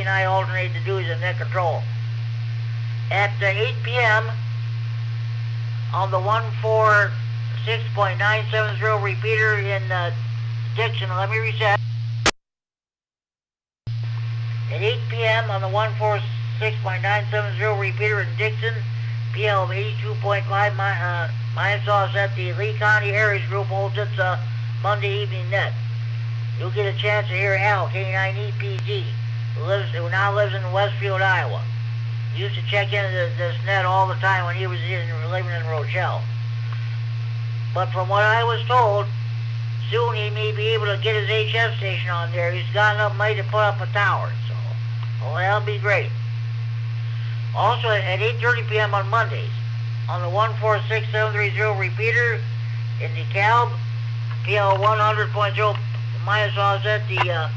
and I alternate the duties in net control. At 8 p.m. on the 146.970 repeater in Dixon, let me reset. At 8 p.m. on the 146.970 repeater in Dixon, PL 82.5 minus offset, the Lee County Aries Group holds its Monday evening net. You'll get a chance to hear Al, K9EPG, who now lives in Westfield, Iowa. He used to check into this net all the time when he was living in Rochelle. But from what I was told, soon he may be able to get his HF station on there. He's got enough money to put up a tower, so that'll be great. Also at 8:30 p.m. on Mondays, on the 146.730 repeater in DeKalb, PL 100.0 minus offset, the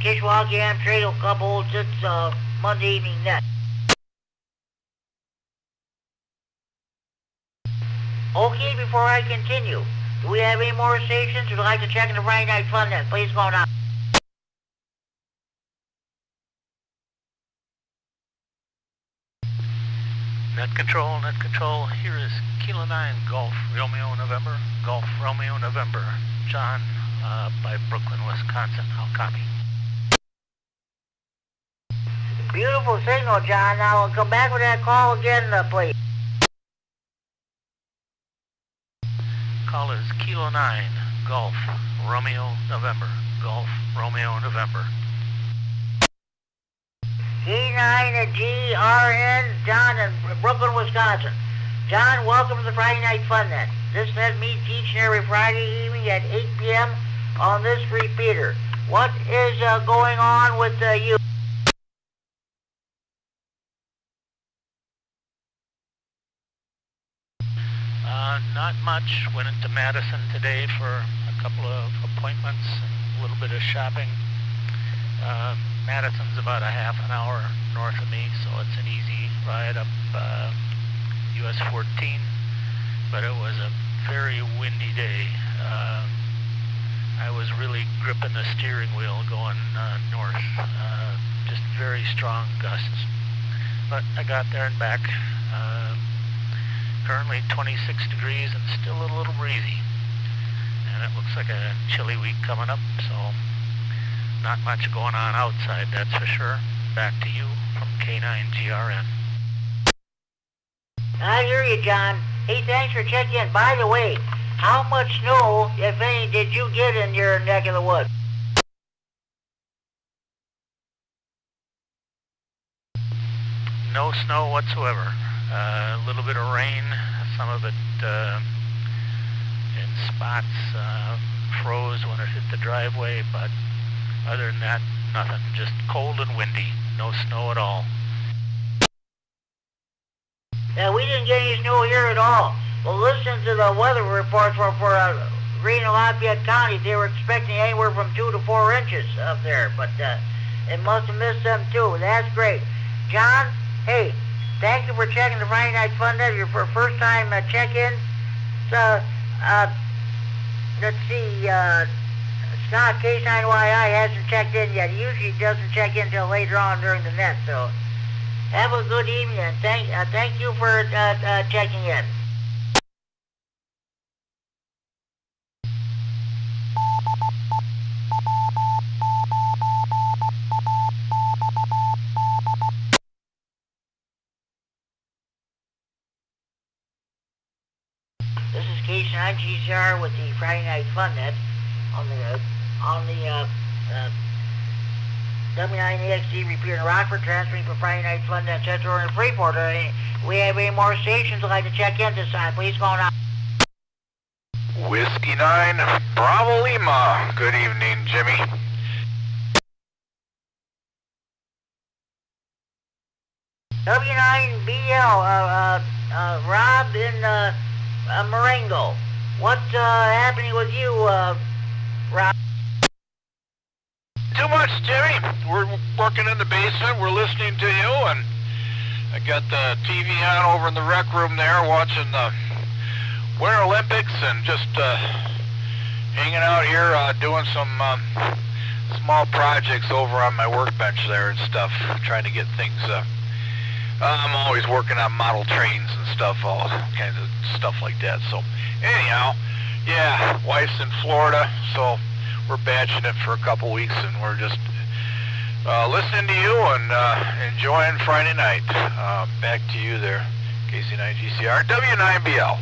Kishwaukee Amp Radio Club holds its Monday evening net. Okay, before I continue, do we have any more stations who'd like to check in the Friday Night Fun net? Please go now. Net control, here is Kilo 9, Golf Romeo November, Golf Romeo November. John, by Brooklyn, Wisconsin, how copy? Beautiful signal, John. Now come back with that call again, please. Call is Kilo 9, Golf Romeo November, Golf Romeo November. K9GRN, John in Brooklyn, Wisconsin. John, welcome to the Friday Night Fun Net. This net meets each and every Friday evening at 8 p.m. on this repeater. What is going on with you? Not much. Went into Madison today for a couple of appointments and a little bit of shopping. Madison's about a half an hour north of me, so it's an easy ride up US 14, but it was a very windy day. I was really gripping the steering wheel going north, just very strong gusts. But I got there and back. Currently 26 degrees and still a little breezy. And it looks like a chilly week coming up, so not much going on outside, that's for sure. Back to you from K9GRN. I hear you, John. Hey, thanks for checking in. By the way, How much snow, if any, did you get in your neck of the woods? No snow whatsoever. A little bit of rain, some of it in spots froze when it hit the driveway, but other than that, nothing. Just cold and windy. No snow at all. We didn't get any snow here at all. Well, listen to the weather reports for Green and Lafayette County. They were expecting anywhere from 2 to 4 inches up there, but it must have missed them too. That's great. John, hey, thank you for checking the Friday Night Fun Net. Your first time check-in. So, let's see, Scott K9YI hasn't checked in yet. He usually doesn't check in until later on during the net, so have a good evening, and thank you for checking in. This is K9 GCR with the Friday Night Fun Net on the W9EXD repeater in Rockford, transferring from Friday Night Fun Net Central and Freeport. We have any more stations would like to check in this time. Please go on. Whiskey 9, Bravo Lima. Good evening, Jimmy. W9BL, Rob in Marengo. What's happening with you, Rob? Too much, Jimmy. We're working in the basement. We're listening to you, and I got the TV on over in the rec room there, watching the Winter Olympics, and just hanging out here, doing some small projects over on my workbench there and stuff, trying to get things. I'm always working on model trains and stuff, all kinds of stuff like that. So, anyhow, yeah, wife's in Florida, so we're batching it for a couple weeks, and we're just listening to you and enjoying Friday night. Back to you there, KC9GCR, W9BL.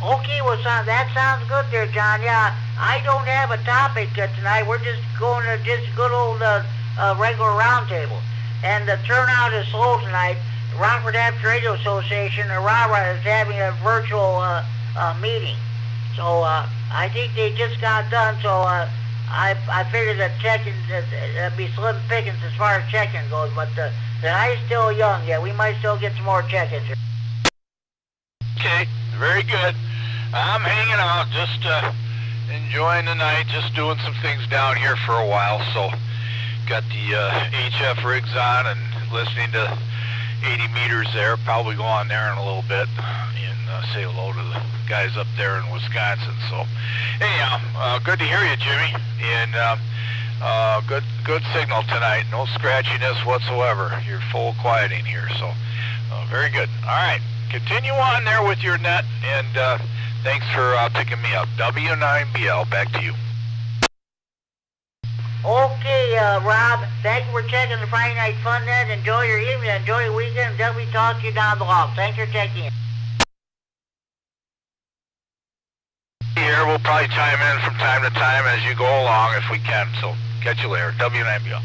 Okay, well, that sounds good there, John. Yeah, I don't have a topic tonight. We're just going to just good old regular roundtable. And the turnout is slow tonight. Rockford Amateur Radio Association, or RARA, is having a virtual meeting. So I think they just got done, so I figured that check-in would be slim pickings as far as check-in goes, but the night is still young. Yeah, we might still get some more check-ins. Okay, very good. I'm hanging out, just enjoying the night, just doing some things down here for a while, so got the HF rigs on and listening to 80 meters there. Probably go on there in a little bit and say hello to the guys up there in Wisconsin. So, anyhow, good to hear you, Jimmy, and good signal tonight. No scratchiness whatsoever. You're full quieting here, so very good. All right, continue on there with your net, and thanks for picking me up. W9BL, back to you. Okay, Rob, thank you for checking the Friday Night Fun Net. Enjoy your evening, enjoy your weekend, until we talk to you down the hall. Thanks for checking in. Here, we'll probably chime in from time to time as you go along if we can, so catch you later. W9BL.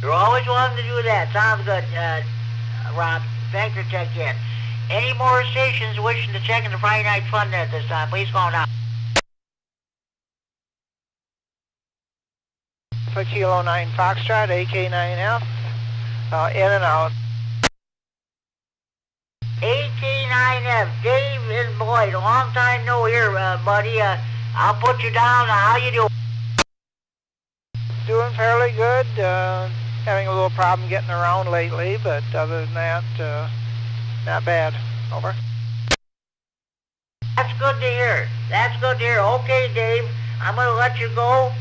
You're always welcome to do that. Sounds good, Rob. Thanks for checking in. Any more stations wishing to check in the Friday Night Fun Net this time, please call now. For Kilo 9 Foxtrot, AK9F, in and out. AK9F, Dave and Boyd, a long time no hear, buddy. I'll put you down. How you doing? Doing fairly good. Having a little problem getting around lately, but other than that, not bad. Over. That's good to hear. That's good to hear. Okay, Dave, I'm going to let you go.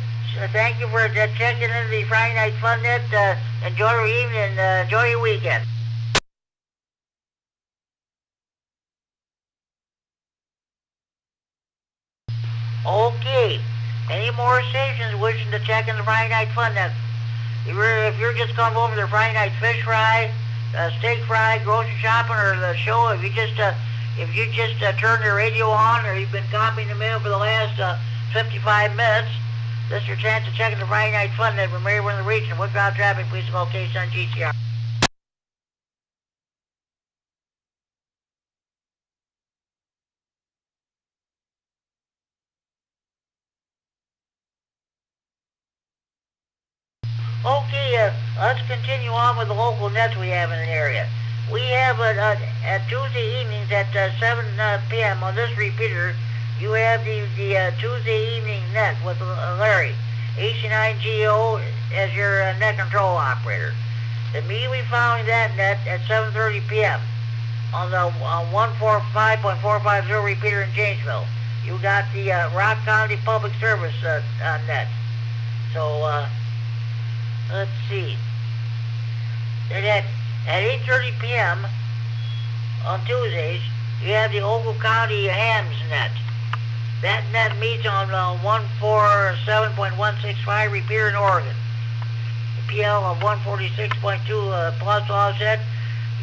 Thank you for checking into the Friday Night Fun Net. Enjoy your evening and enjoy your weekend. Okay. Any more stations wishing to check in the Friday Night Fun Net? If you're just coming over to the Friday Night Fish Fry, steak fry, grocery shopping, or the show, if you just if you just turn the radio on or you've been copying the mail for the last 55 minutes, this is your chance to check in the Friday Night Fun Net from everywhere in the region. What ground traffic, please location on GCR. Okay, let's continue on with the local nets we have in the area. We have at Tuesday evenings at 7 p.m. on this repeater, you have the Tuesday evening net with Larry, AC9GO as your net control operator. Immediately following that net at 7:30 p.m. on the 145.450 repeater in Janesville, you got the Rock County Public Service net. So, let's see. And at 8:30 p.m. on Tuesdays, you have the Ogle County Hams net. That net meets on 147.165 repeater in Oregon. The PL of 146.2 plus offset.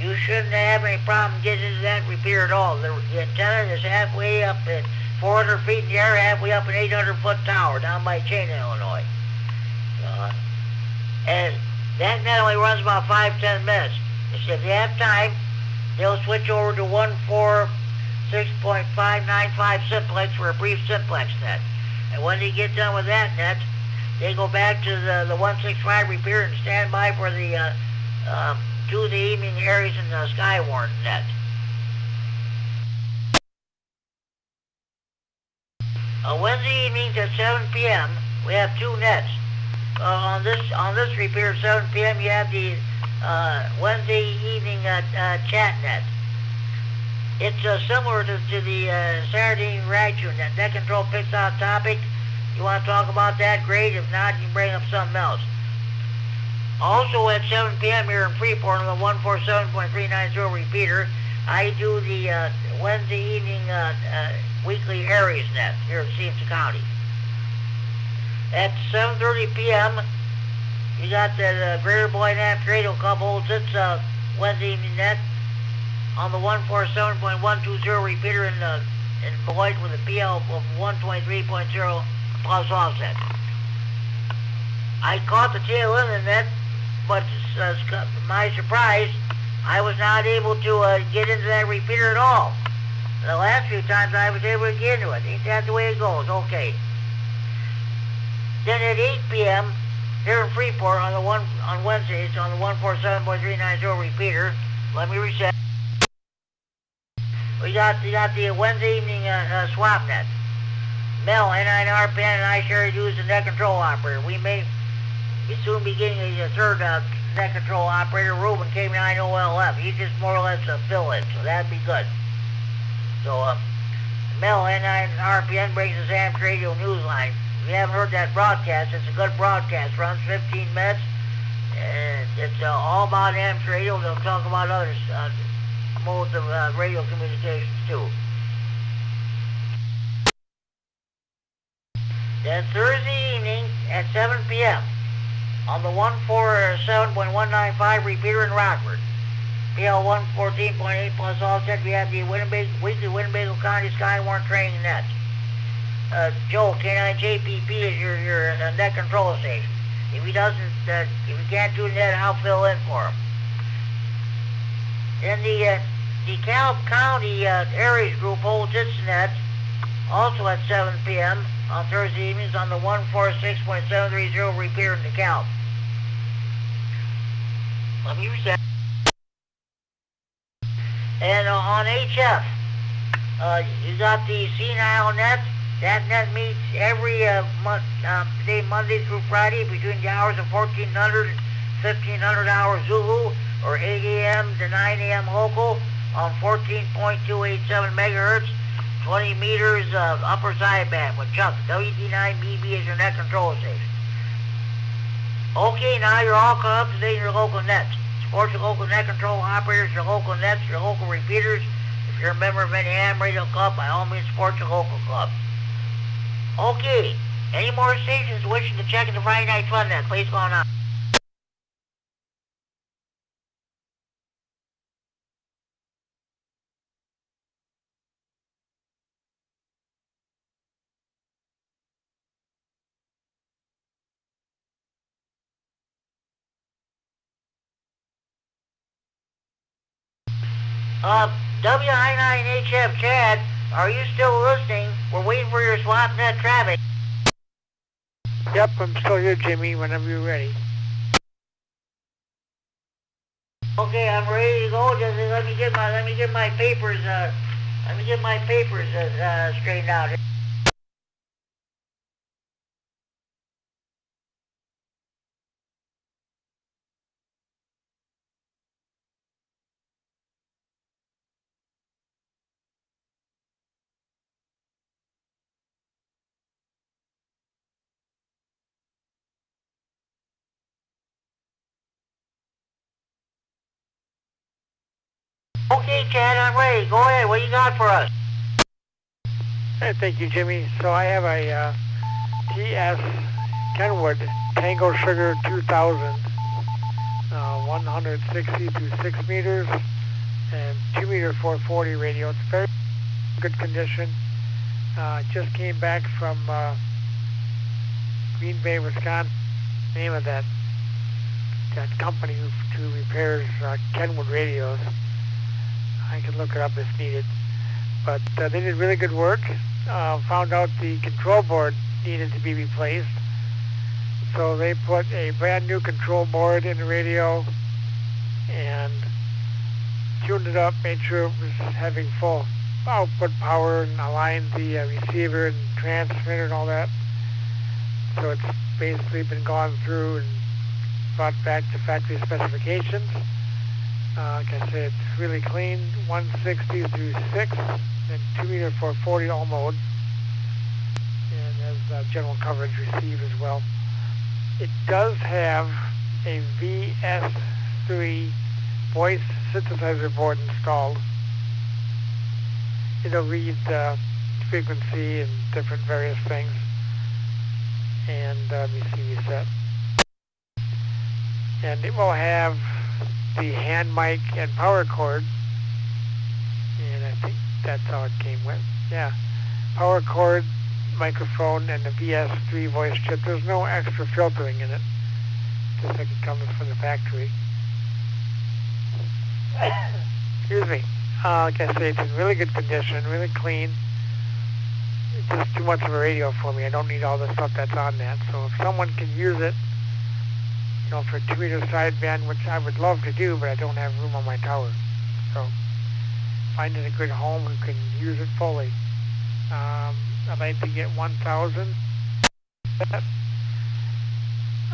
You shouldn't have any problem getting into that repeater at all. The antenna is halfway up at 400 feet in the air, halfway up an 800-foot tower down by Chain, Illinois. And that net only runs about 5-10 minutes. So if you have time, they'll switch over to 146.595 simplex for a brief simplex net. And when they get done with that net, they go back to the 165 repeater and stand by for the Tuesday evening Aries and Skywarn net. Wednesday evenings at 7 p.m. we have two nets. On this repeater at 7 p.m. you have the Wednesday evening chat net. It's similar to the Saturday evening rag tune net. Net control picks out topic. You want to talk about that? Great. If not, you can bring up something else. Also at 7 p.m. here in Freeport on the 147.390 repeater, I do the Wednesday evening weekly Aries net here in Stevenson County. At 7:30 p.m., you got that Greater Boyd Amp Radio Club holds its Wednesday evening net on the 147.120 repeater in Boyd with a PL of 123.0 plus offset. I caught the tail end of the net, but to my surprise, I was not able to get into that repeater at all. The last few times I was able to get into it. Ain't that the way it goes? Okay. Then at 8 p.m. here in Freeport on Wednesdays on the 147.390 repeater, let me reset. You got the Wednesday evening swap net. Mel, N9RPN, and I share use the net control operator. We may soon be getting a third net control operator, Ruben K9OLF. He's just more or less a fill-in, so that'd be good. So, Mel, N9RPN brings us Amp Radio Newsline. If you haven't heard that broadcast, it's a good broadcast. Runs 15 minutes. And it's all about Amps Radio. They'll talk about other modes of radio communications, too. Then Thursday evening at 7 p.m. on the 147.195 repeater in Rockford. PL 114.8 plus offset, we have the weekly Winnebago County Skywarn training net. Joe, K9JPP is your net control station. If he can't do net, I'll fill in for him. Then the DeKalb County Aries group holds its net also at 7 p.m. on Thursday evenings on the 146.730 repeater in DeKalb. Let me reset. And on HF, you got the Senile net. That net meets every day, Monday through Friday, between the hours of 1400 and 1500 hours Zulu, or 8 a.m. to 9 a.m. local, on 14.287 megahertz, 20 meters upper sideband with Chuck. WD9BB is your net control station. Okay, now you're all caught up to date in your local nets. Support your local net control operators, your local nets, your local repeaters. If you're a member of any ham radio club, by all means support your local club. Okay, any more stations wishing to check in the Friday Night Fun net, please go on. WI9HF Chad, are you still listening? We're waiting for your swap net traffic. Yep, I'm still here, Jimmy, whenever you're ready. Okay, I'm ready to go. Just let me get my papers straightened out. Okay, Chad, I'm ready. Go ahead. What you got for us? Hey, thank you, Jimmy. So I have a TS Kenwood Tango Sugar 2000, 160 to 6 meters, and 2 meter 440 radio. It's very good condition. Just came back from Green Bay, Wisconsin. Name of that company who repairs Kenwood radios. I can look it up if needed. But they did really good work. Found out the control board needed to be replaced. So they put a brand new control board in the radio and tuned it up, made sure it was having full output power, and aligned the receiver and transmitter and all that. So it's basically been gone through and brought back to factory specifications. Like I said, it's really clean, 160 through 6, and 2 meter 440 all mode, and has general coverage received as well. It does have a VS3 voice synthesizer board installed. It'll read frequency and different various things, and receive set. And it will have the hand mic and power cord, and I think that's how it came with. Yeah, power cord, microphone, and the VS3 voice chip. There's no extra filtering in it, just like it comes from the factory. Excuse me. Like I say, it's in really good condition, really clean. It's just too much of a radio for me. I don't need all the stuff that's on that. So if someone can use it, you know, for a 2 meter sideband, which I would love to do, but I don't have room on my tower. So finding a good home who can use it fully. I'd like to get 1,000.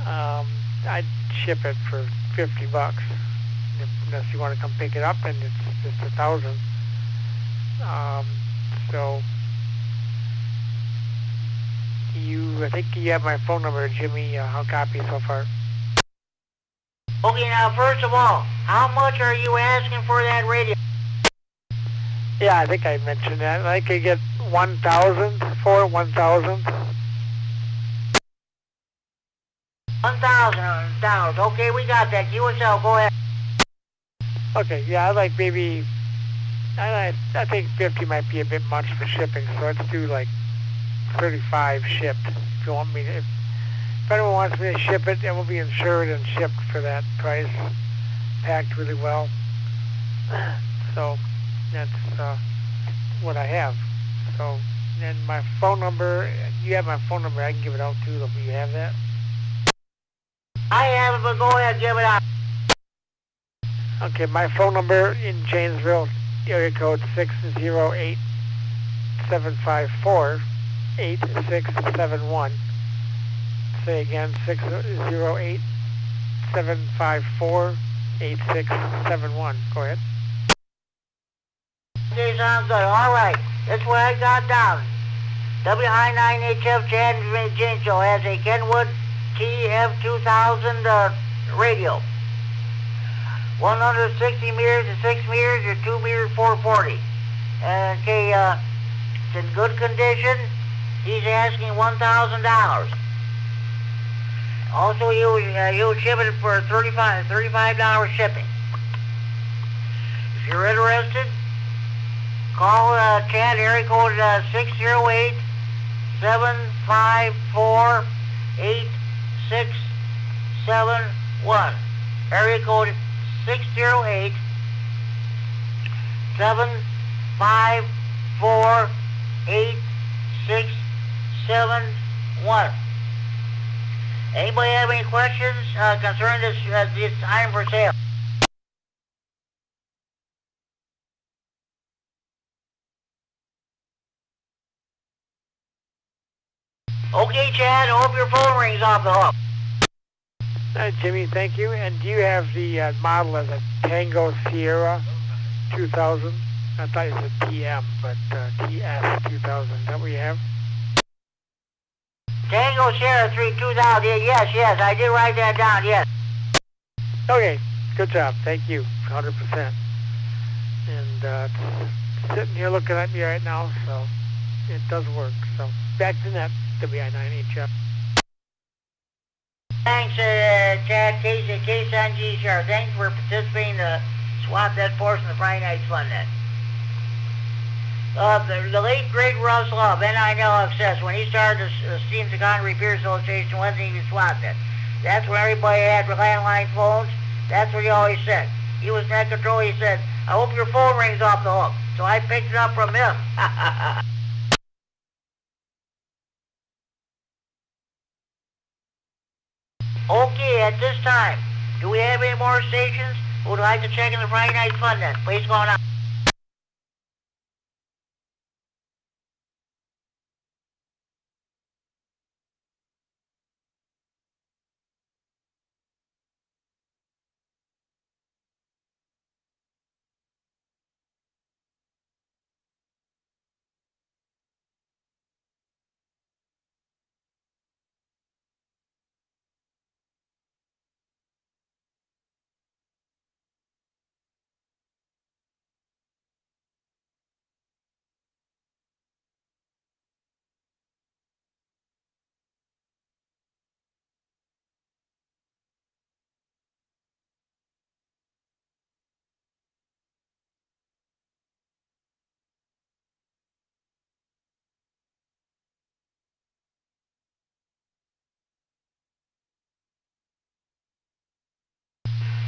I'd ship it for $50. Unless you want to come pick it up, and it's just 1,000. So I think you have my phone number, Jimmy. I'll copy so far. Okay, now first of all, how much are you asking for that radio? Yeah, I think I mentioned that. I could get 1,000 for it, 1,000. 1,000. Okay, we got that. QSL, go ahead. Okay, yeah, I'd like maybe, I think 50 might be a bit much for shipping, so let's do like 35 shipped. If you want me to, if anyone wants me to ship it, it will be insured and shipped for that price, packed really well. So that's what I have. So, and my phone number, you have my phone number, I can give it out too. Do you have that? I have it, but go ahead, give it out. Okay, my phone number in Janesville, area code 608-754-8671. Say again, 608-754-8671. Go ahead. Okay, sounds good. All right, that's what I got down. WI9HF Chad Janesville has a Kenwood TF2000 radio. 160 meters to 6 meters or 2 meter 440. Okay, it's in good condition. He's asking $1,000. Also, you'll ship it for $35 shipping. If you're interested, call Chad, area code 608-754-8671. Area code 608-754-8671. 7, 5, 4, 8, 6, 7, 1. Anybody have any questions concerning this item for sale? Okay, Chad, I hope your phone rings off the hook. Jimmy, thank you. And do you have the model of the Tango Sierra 2000? I thought you said TM, but TS 2000. Is that what you have? Tango Sierra 2000, yes, I did write that down, yes. Okay, good job. Thank you, 100%. And it's sitting here looking at me right now, so it does work. So back to net, WI9HF. Thanks, Chad, Case on G Sharp. Thanks for participating to swap that portion of Friday Night's Fun net. The late great Russ Love, NILXS, when he started the Steam Second Repair Association, one thing he swapped it. That's when everybody had landline phones. That's what he always said. He was net control. He said, I hope your phone rings off the hook. So I picked it up from him. Okay, at this time, do we have any more stations who would like to check in the Friday Night Fun net? Please go on out.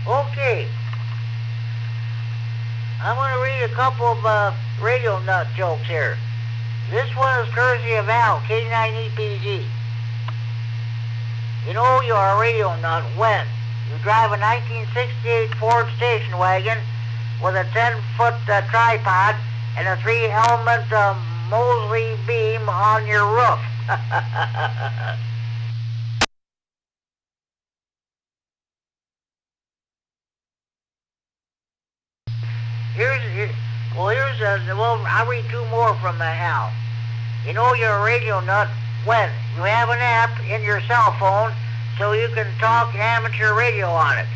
Okay. I'm going to read a couple of radio nut jokes here. This one is courtesy of Al, K9EPG. You know you're a radio nut when you drive a 1968 Ford station wagon with a 10-foot tripod and a 3-element Mosley beam on your roof. I'll read two more from Al. You know you're a radio nut when you have an app in your cell phone so you can talk amateur radio on it.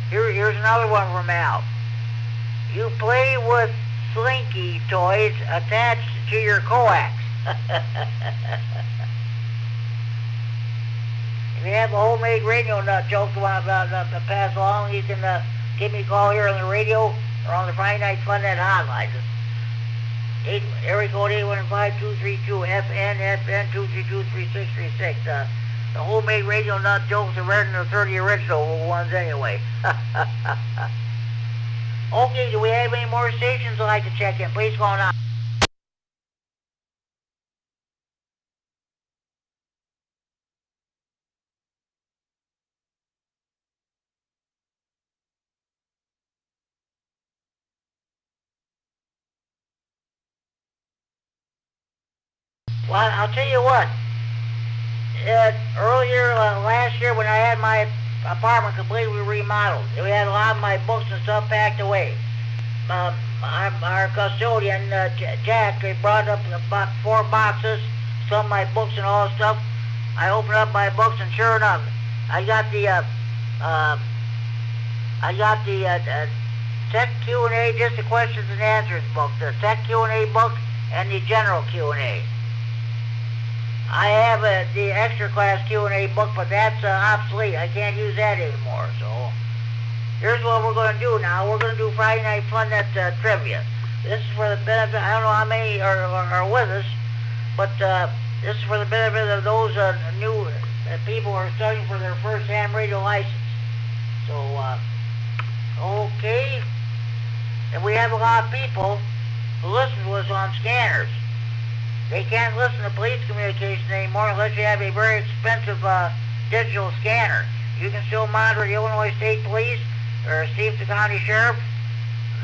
Here's another one from Al. You play with slinky toys attached to your coax. If you have a homemade radio nut joke you want to pass along, you can give me a call here on the radio or on the Friday Night Fun net hotline. Area code 815-232-FN, 232-3636. The homemade radio nut jokes are better than the 30 original ones anyway. Okay, do we have any more stations I'd like to check in? Please go on. Well, I'll tell you what. Earlier last year when I had my apartment completely remodeled, we had a lot of my books and stuff packed away. Our custodian, Jack, he brought up about 4 boxes, some of my books and all stuff. I opened up my books and sure enough, I got the Tech Q&A, just the questions and answers book, the Tech Q&A book, and the General Q&A. I have the extra class Q&A book, but that's obsolete. I can't use that anymore. So here's what we're going to do now. We're going to do Friday Night Fun net trivia. This is for the benefit. I don't know how many are with us, but this is for the benefit of those new people who are studying for their first ham radio license. So, okay. And we have a lot of people who listen to us on scanners. They can't listen to police communications anymore unless you have a very expensive digital scanner. You can still monitor the Illinois State Police or Stevenson County Sheriff.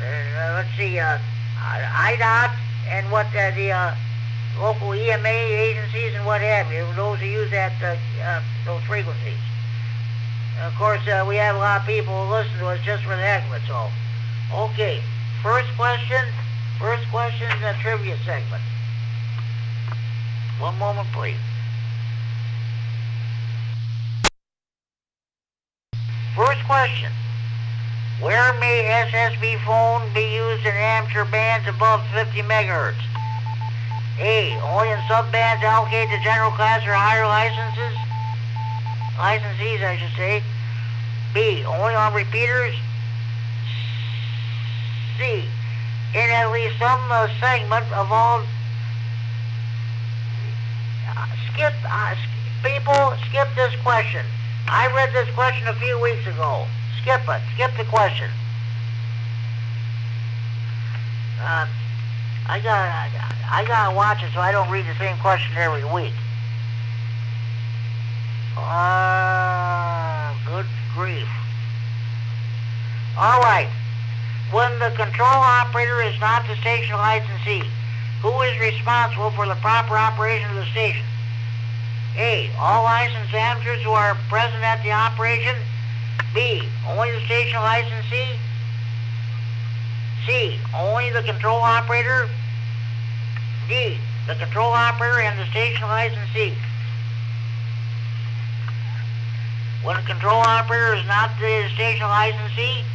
Let's see, IDOT and what the local EMA agencies and what have you. Those who use that those frequencies. And of course, we have a lot of people who listen to us just for the heck of it. So, okay. First question, the trivia segment. One moment, please. First question. Where may SSB phone be used in amateur bands above 50 megahertz? A. Only in subbands allocated to general class or higher licenses. Licensees, I should say. B. Only on repeaters. C. In at least some segment of all. People, skip this question. I read this question a few weeks ago. Skip it. Skip the question. I gotta watch it so I don't read the same question every week. Good grief. All right. When the control operator is not the station licensee, who is responsible for the proper operation of the station? A. All licensed amateurs who are present at the operation. B. Only the station licensee. C. Only the control operator. D. The control operator and the station licensee. When the control operator is not the station licensee,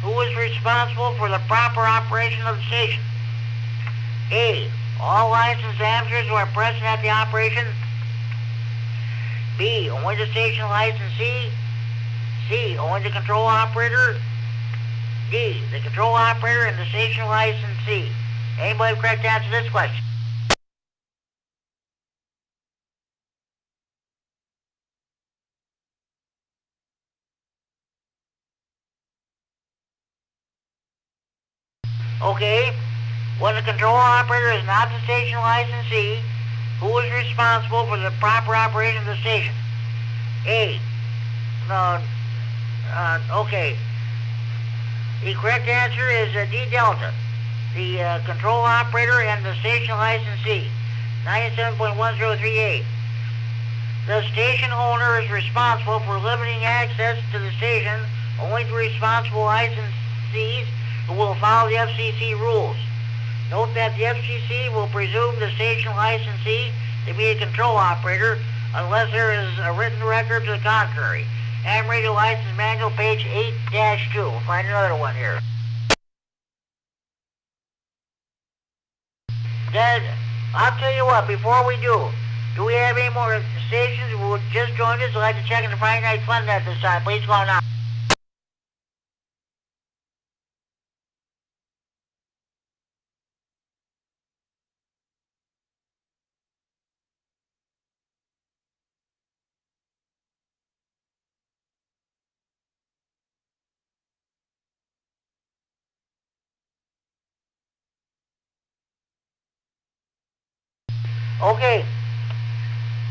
who is responsible for the proper operation of the station? A. All licensed amateurs who are present at the operation. B. Only the station licensee. C. Only the control operator. D. The control operator and the station licensee. Anybody correct answer this question? Okay. When the control operator is not the station licensee, who is responsible for the proper operation of the station? A. Okay. The correct answer is D Delta. The control operator and the station licensee. 97.1038. The station owner is responsible for limiting access to the station only to responsible licensees who will follow the FCC rules. Note that the FCC will presume the station licensee to be a control operator unless there is a written record to the contrary. Ham Radio License Manual, page 8-2. We'll find another one here. Dad, I'll tell you what, before we do we have any more stations who would just join us? I'd like to check in the Friday Night Fun at this time. Please go now. Okay.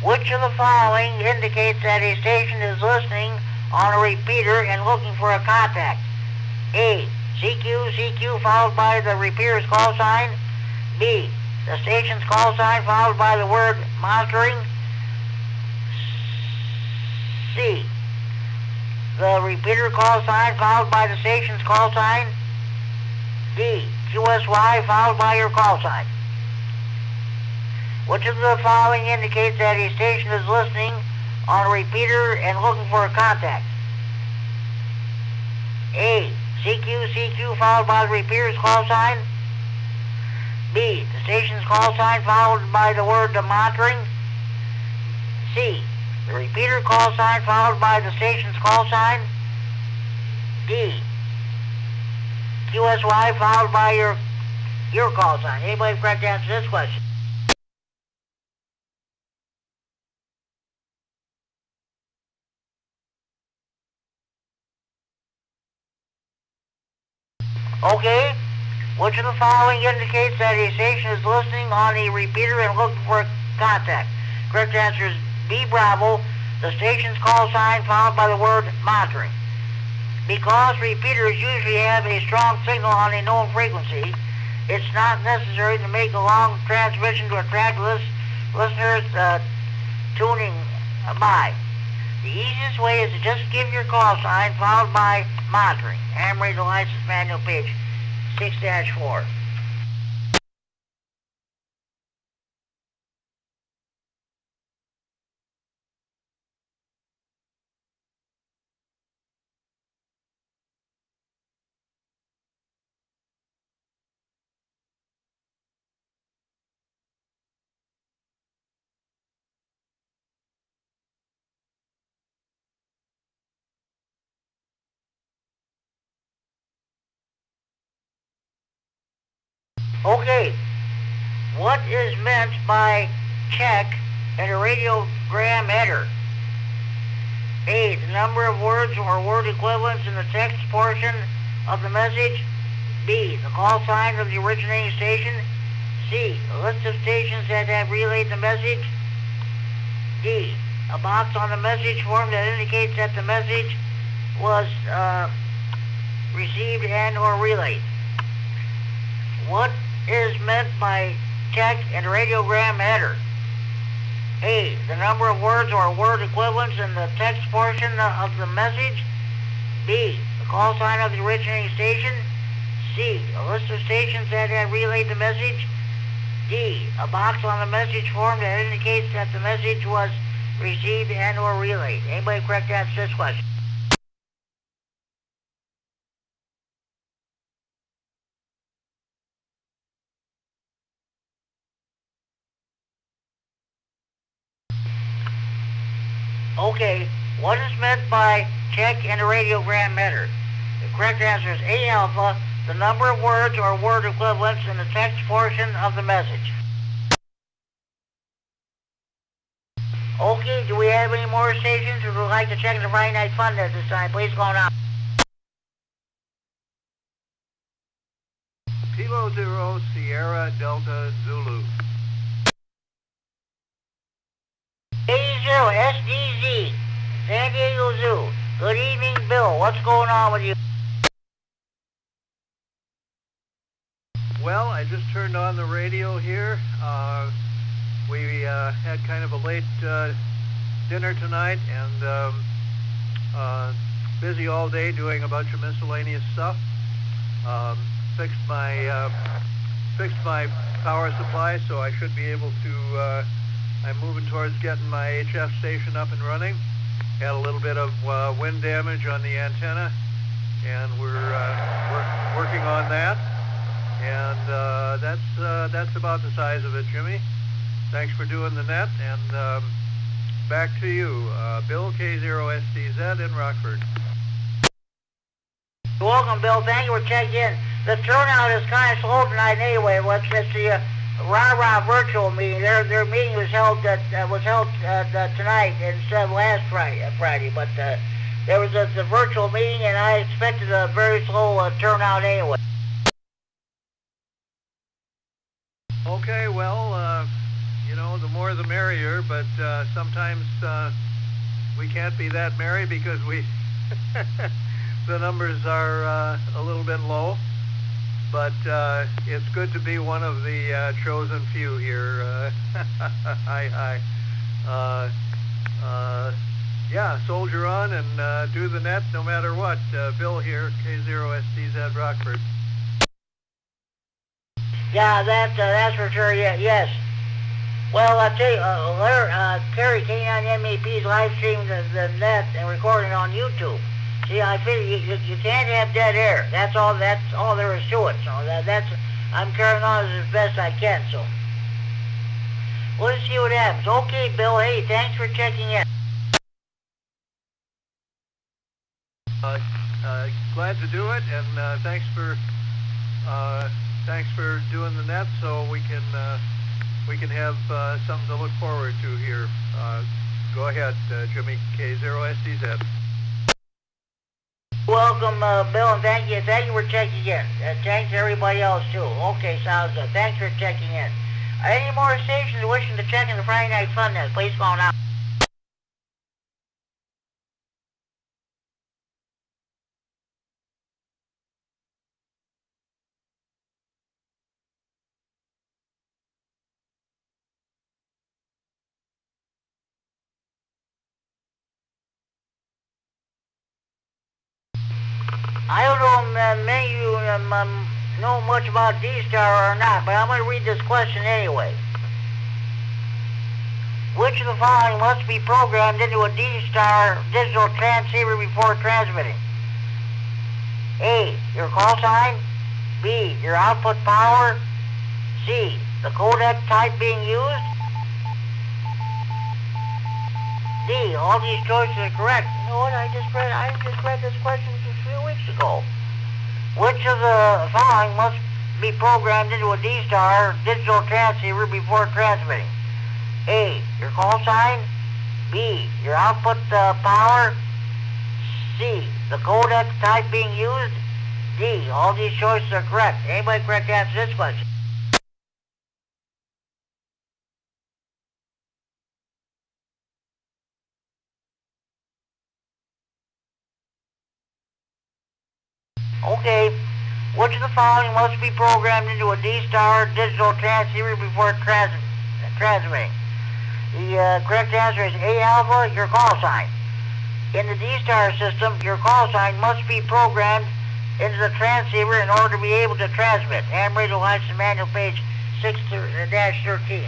Which of the following indicates that a station is listening on a repeater and looking for a contact? A. CQ followed by the repeater's call sign. B. The station's call sign followed by the word monitoring. C. The repeater call sign followed by the station's call sign. D. QSY followed by your call sign. Which of the following indicates that a station is listening on a repeater and looking for a contact? A. CQ followed by the repeater's call sign. B. The station's call sign followed by the word monitoring. C. The repeater call sign followed by the station's call sign. D. QSY followed by your call sign. Anybody correct to answer this question? Okay, which of the following indicates that a station is listening on the repeater and looking for contact? Correct answer is B, Bravo, the station's call sign followed by the word monitoring. Because repeaters usually have a strong signal on a known frequency, it's not necessary to make a long transmission to attract listeners tuning by. The easiest way is to just give your call sign followed by monitoring. Emery, the license manual, page 6-4. Okay, what is meant by check and a radiogram header? A, the number of words or word equivalents in the text portion of the message. B, the call sign of the originating station. C, a list of stations that have relayed the message. D, a box on the message form that indicates that the message was received and or relayed. What is meant by check and radiogram header? A, the number of words or word equivalents in the text portion of the message. B, the call sign of the originating station. C, a list of stations that have relayed the message. D, a box on the message form that indicates that the message was received and or relayed. Anybody correct answer this question? Okay, what is meant by check and a radiogram header? The correct answer is A, alpha, the number of words or word equivalents in the text portion of the message. Okay, do we have any more stations who would like to check the Friday Night Fun at this time? Please go on. Kilo 0 Sierra Delta Zulu. A0 SDZ, San Diego Zoo. Good evening, Bill. What's going on with you? Well, I just turned on the radio here. We had kind of a late dinner tonight and busy all day doing a bunch of miscellaneous stuff. Fixed my power supply, so I should be able to. I'm moving towards getting my HF station up and running. Had a little bit of wind damage on the antenna, and we're working on that. And that's about the size of it, Jimmy. Thanks for doing the net, and back to you, Bill K0STZ in Rockford. You're welcome, Bill. Thank you for checking in. The turnout is kind of slow tonight anyway. It's the Rah-Rah virtual meeting. Their meeting was held tonight instead of last Friday. But there was a virtual meeting, and I expected a very slow turnout anyway. Okay, well, the more the merrier, but sometimes we can't be that merry because the numbers are a little bit low. But it's good to be one of the chosen few here. Yeah, soldier on and do the net no matter what. Bill here, K0STZ Rockford. Yeah, that's for sure. Yeah, yes. Well, I'll tell you, Kerry K9MAP's live streaming the net and recording on YouTube. See, I figure you can't have dead air. That's all there is to it. So I'm carrying on as best I can. So we'll see what happens. Okay, Bill. Hey, thanks for checking in. Glad to do it, and thanks for doing the net, so we can have something to look forward to here. Go ahead, Jimmy K0STZ. Welcome, Bill, and thank you for checking in. Thanks to everybody else, too. Okay, sounds good. Thanks for checking in. Any more stations wishing to check in the Friday Night Fun Net, please call now. I don't know if many of you know much about D-Star or not, but I'm going to read this question anyway. Which of the following must be programmed into a D-Star digital transceiver before transmitting? A, your call sign. B, your output power. C, the codec type being used. D, all these choices are correct. You know what? I just read this question just a few weeks ago. Which of the following must be programmed into a D-Star digital transceiver before transmitting? A, your call sign. B, your output power. C, the codec type being used. D, all these choices are correct. Anybody correct to answer this question? Okay. Which of the following must be programmed into a D-Star digital transceiver before transmitting? The correct answer is A, alpha, your call sign. In the D-Star system, your call sign must be programmed into the transceiver in order to be able to transmit. Ham radio license manual page 6-13.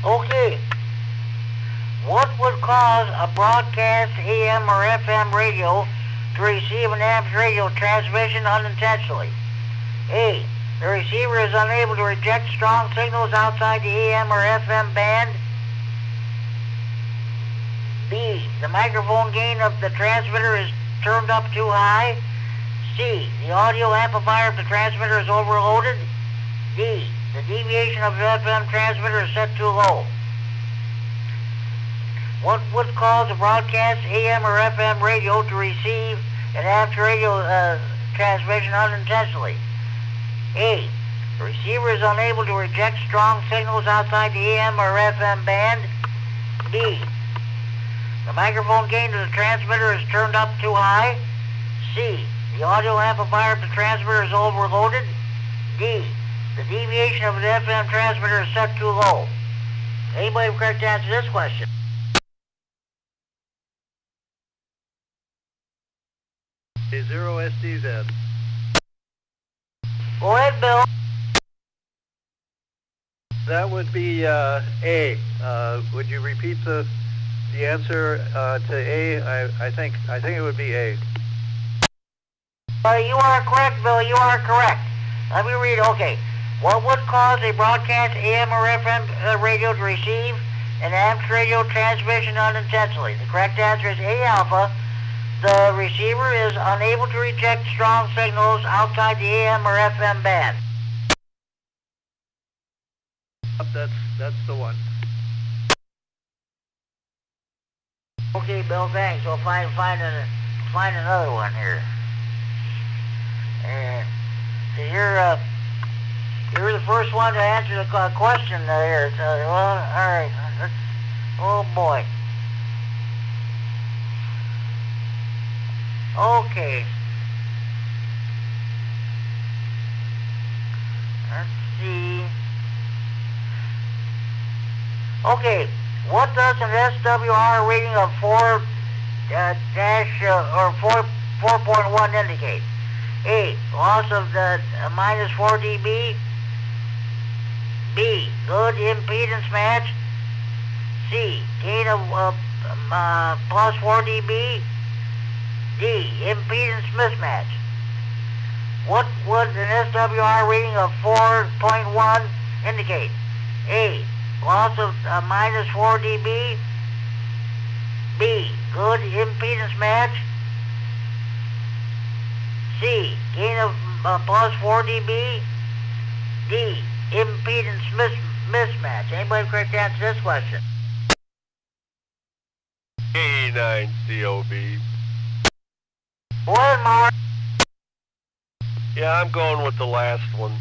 Okay. What would cause a broadcast AM or FM radio to receive an AM radio transmission unintentionally? A, the receiver is unable to reject strong signals outside the AM or FM band. B, the microphone gain of the transmitter is turned up too high. C, the audio amplifier of the transmitter is overloaded. D, the deviation of the FM transmitter is set too low. What would cause a broadcast AM or FM radio to receive an AM radio transmission unintentionally? A, the receiver is unable to reject strong signals outside the AM or FM band. B, the microphone gain of the transmitter is turned up too high. C, the audio amplifier of the transmitter is overloaded. D, the deviation of the FM transmitter is set too low. Anybody correct to answer this question? Zero SDZ. Go ahead, Bill. That would be A. Would you repeat the answer to A? I think it would be A. You are correct, Bill. You are correct. Let me read. Okay. What would cause a broadcast AM or FM radio to receive an AM radio transmission unintentionally? The correct answer is A, alpha. The receiver is unable to reject strong signals outside the AM or FM band. That's the one. Okay, Bill, thanks. We'll find another one here. So you're the first one to answer the question here. So, well, all right. Oh boy. Okay. Let's see. Okay. What does an SWR rating of 4 4.1 indicate? A, loss of the -4 dB. B, good impedance match. C, gain of plus 4 dB. D, impedance mismatch. What would an SWR reading of 4.1 indicate? A, loss of minus 4 dB. B, good impedance match. C, gain of plus 4 dB. D, impedance mismatch. Anybody correct answer this question? K9COB. Go ahead, Mark. Yeah, I'm going with the last one.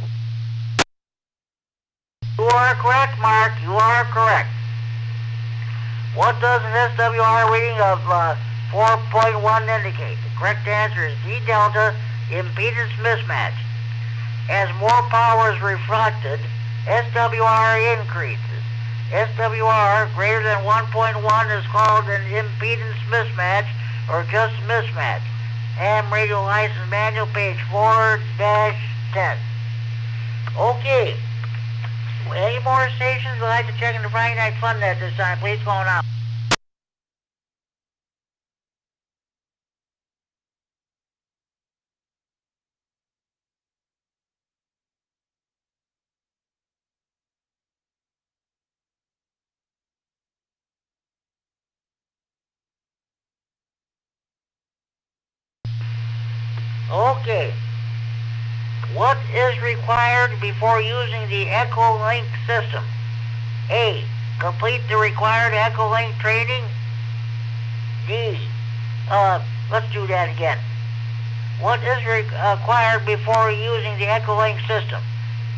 You are correct, Mark. You are correct. What does an SWR reading of 4.1 indicate? The correct answer is D delta, impedance mismatch. As more power is reflected, SWR increases. SWR greater than 1.1 is called an impedance mismatch or just mismatch. Ham radio license manual, page 4-10. Okay. Any more stations would like to check in the Friday Night Fun at this time? Please go on. Okay. What is required before using the Echo-Link system? A, complete the required Echo-Link training. D, let's do that again. What is required before using the Echo-Link system?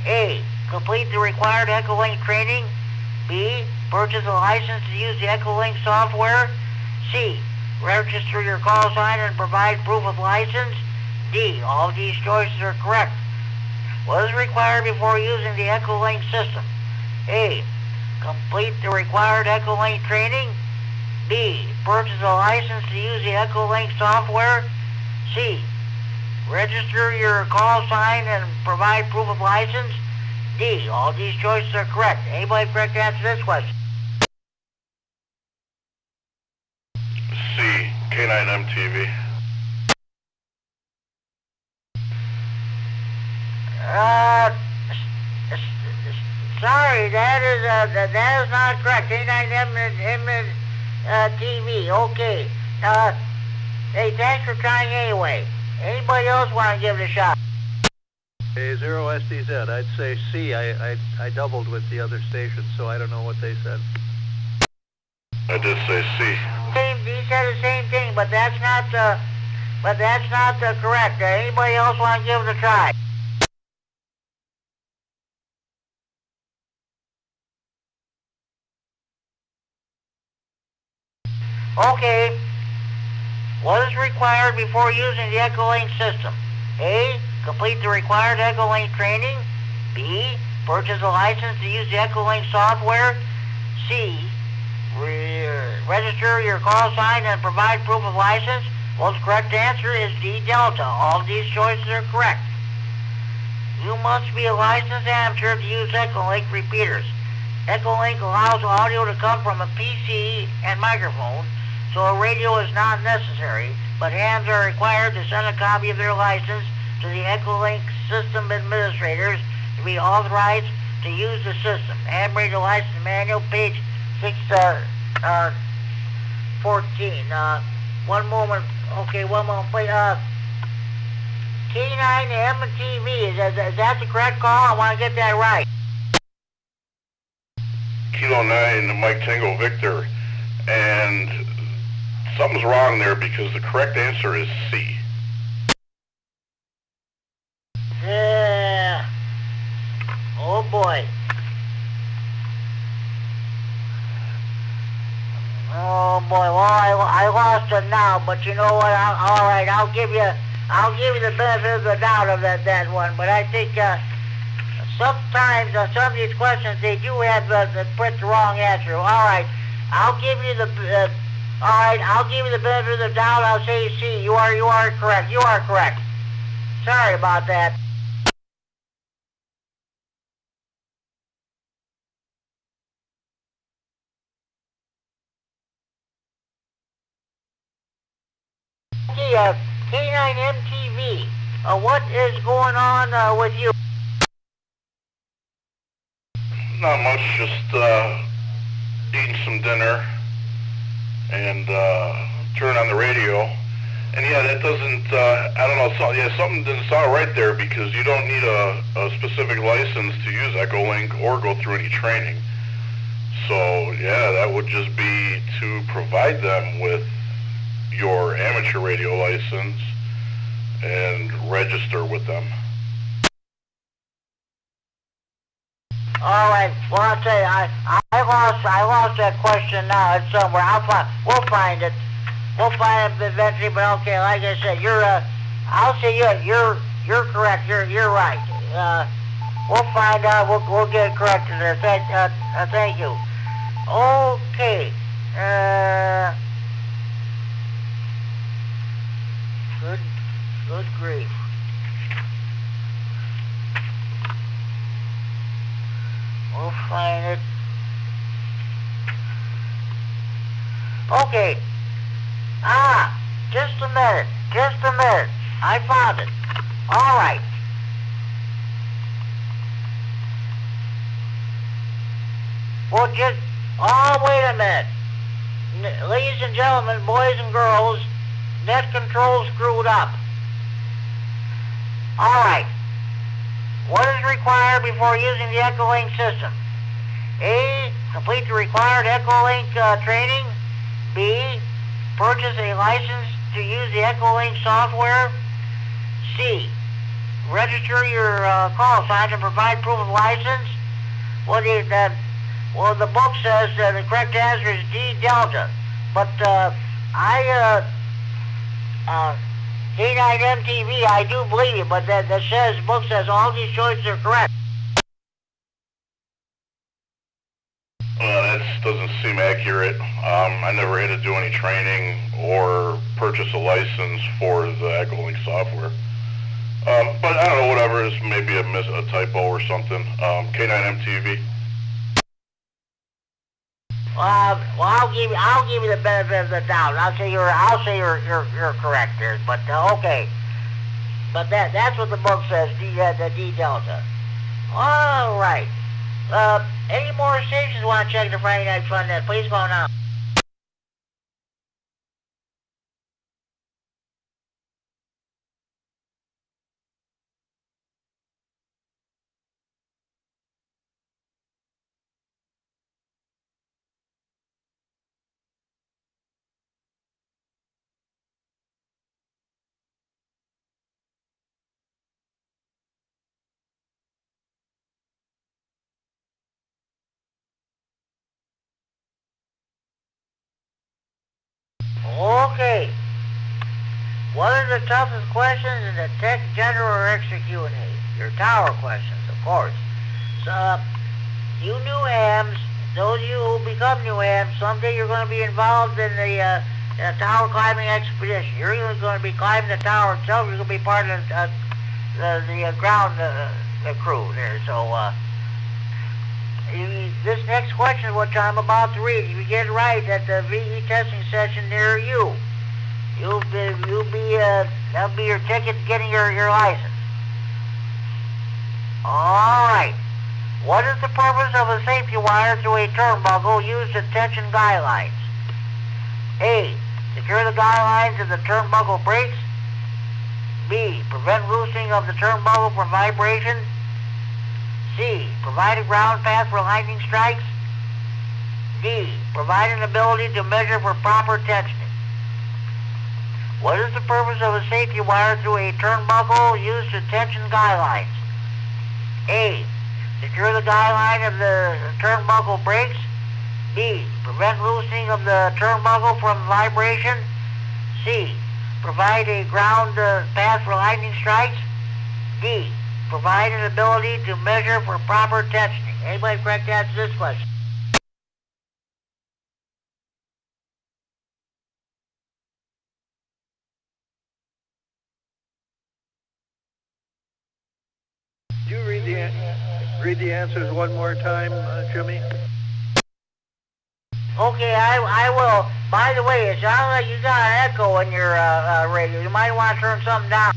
A, complete the required Echo-Link training. B, purchase a license to use the Echo-Link software. C, register your call sign and provide proof of license. D, all of these choices are correct. What is required before using the Echo-Link system? A, complete the required Echo-Link training. B, purchase a license to use the Echo-Link software. C, register your call sign and provide proof of license. D, all these choices are correct. Anybody correct to answer this question? C, K9MTV. Sorry, that is not correct. K9M TV. Okay. Hey, thanks for trying anyway. Anybody else want to give it a shot? Hey, 0SDZ. I'd say C. I doubled with the other station, so I don't know what they said. I did say C. He said the same thing, but that's not correct. Anybody else want to give it a try? Okay. What is required before using the Echo-Link system? A, complete the required Echo-Link training. B, purchase a license to use the Echo-Link software. C, register your call sign and provide proof of license. Well, the correct answer is D delta. All of these choices are correct. You must be a licensed amateur to use Echo-Link repeaters. Echo-Link allows audio to come from a PC and microphone, so a radio is not necessary, but hams are required to send a copy of their license to the Echo-Link system administrators to be authorized to use the system. Ham radio license manual, page 6-14. One moment. Okay, one moment, please. K9M TV, is that the correct call? I want to get that right. Kilo 9, Mike Tango Victor, and something's wrong there because the correct answer is C. Yeah. Oh boy. Oh boy. Well, I lost it now, but you know what? All right, I'll give you the benefit of the doubt of that one. But I think sometimes some of these questions they do have the wrong answer. All right, I'll give you the benefit of the doubt. I'll say C. You are correct. You are correct. Sorry about that. Okay, K9MTV, what is going on with you? Not much, just eating some dinner and turn on the radio. And yeah, that doesn't, I don't know, something didn't sound right there because you don't need a specific license to use Echolink or go through any training. So yeah, that would just be to provide them with your amateur radio license and register with them. All right. Well, I'll tell you, I lost that question now. It's somewhere. We'll find it. We'll find it eventually. But okay, like I said, I'll say you're correct. You're right. We'll find out. We'll get it corrected there. Thank you. Okay. Good grief. We'll find it. Okay. Just a minute. I found it. All right. Well, wait a minute. Ladies and gentlemen, boys and girls, net control screwed up. All right. What is required before using the Echolink system? A, complete the required Echolink training. B, purchase a license to use the Echolink software. C, register your call sign and provide proof of license. Well, the book says the correct answer is D, Delta. But K9MTV, I do believe you, but the book says all these choices are correct. That doesn't seem accurate. I never had to do any training or purchase a license for the Echolink software. But I don't know, whatever, it's maybe a typo or something. K9MTV. Well, I'll give you the benefit of the doubt. I'll say you're correct there. But okay. But that's what the book says. The D Delta. All right. Any more stations want to check the Friday Night Fun Net? Please go now. Okay. What are the toughest questions in the tech, general, or extra Q&A? Your tower questions, of course. So, you new hams, those of you who become new hams, someday you're going to be involved in the tower climbing expedition. You're even going to be climbing the tower itself. You're going to be part of the ground crew there. So, this next question, which I'm about to read, if you get it right at the VE testing session near you, that'll be your ticket to getting your license. All right. What is the purpose of a safety wire through a turnbuckle used in tension guy lines? A, secure the guy lines of the turnbuckle brakes. B, prevent loosening of the turnbuckle from vibration. C, provide a ground path for lightning strikes. D, provide an ability to measure for proper tensioning. What is the purpose of a safety wire through a turnbuckle used to tension guy lines? A, secure the guy line of the turnbuckle brakes. B, prevent loosening of the turnbuckle from vibration. C, provide a ground path for lightning strikes. D, provide an ability to measure for proper tensioning. Anybody correct answer to this question? Could you read the answers one more time, Jimmy? Okay, I will. By the way, it sounds like you got an echo in your radio. You might want to turn something down.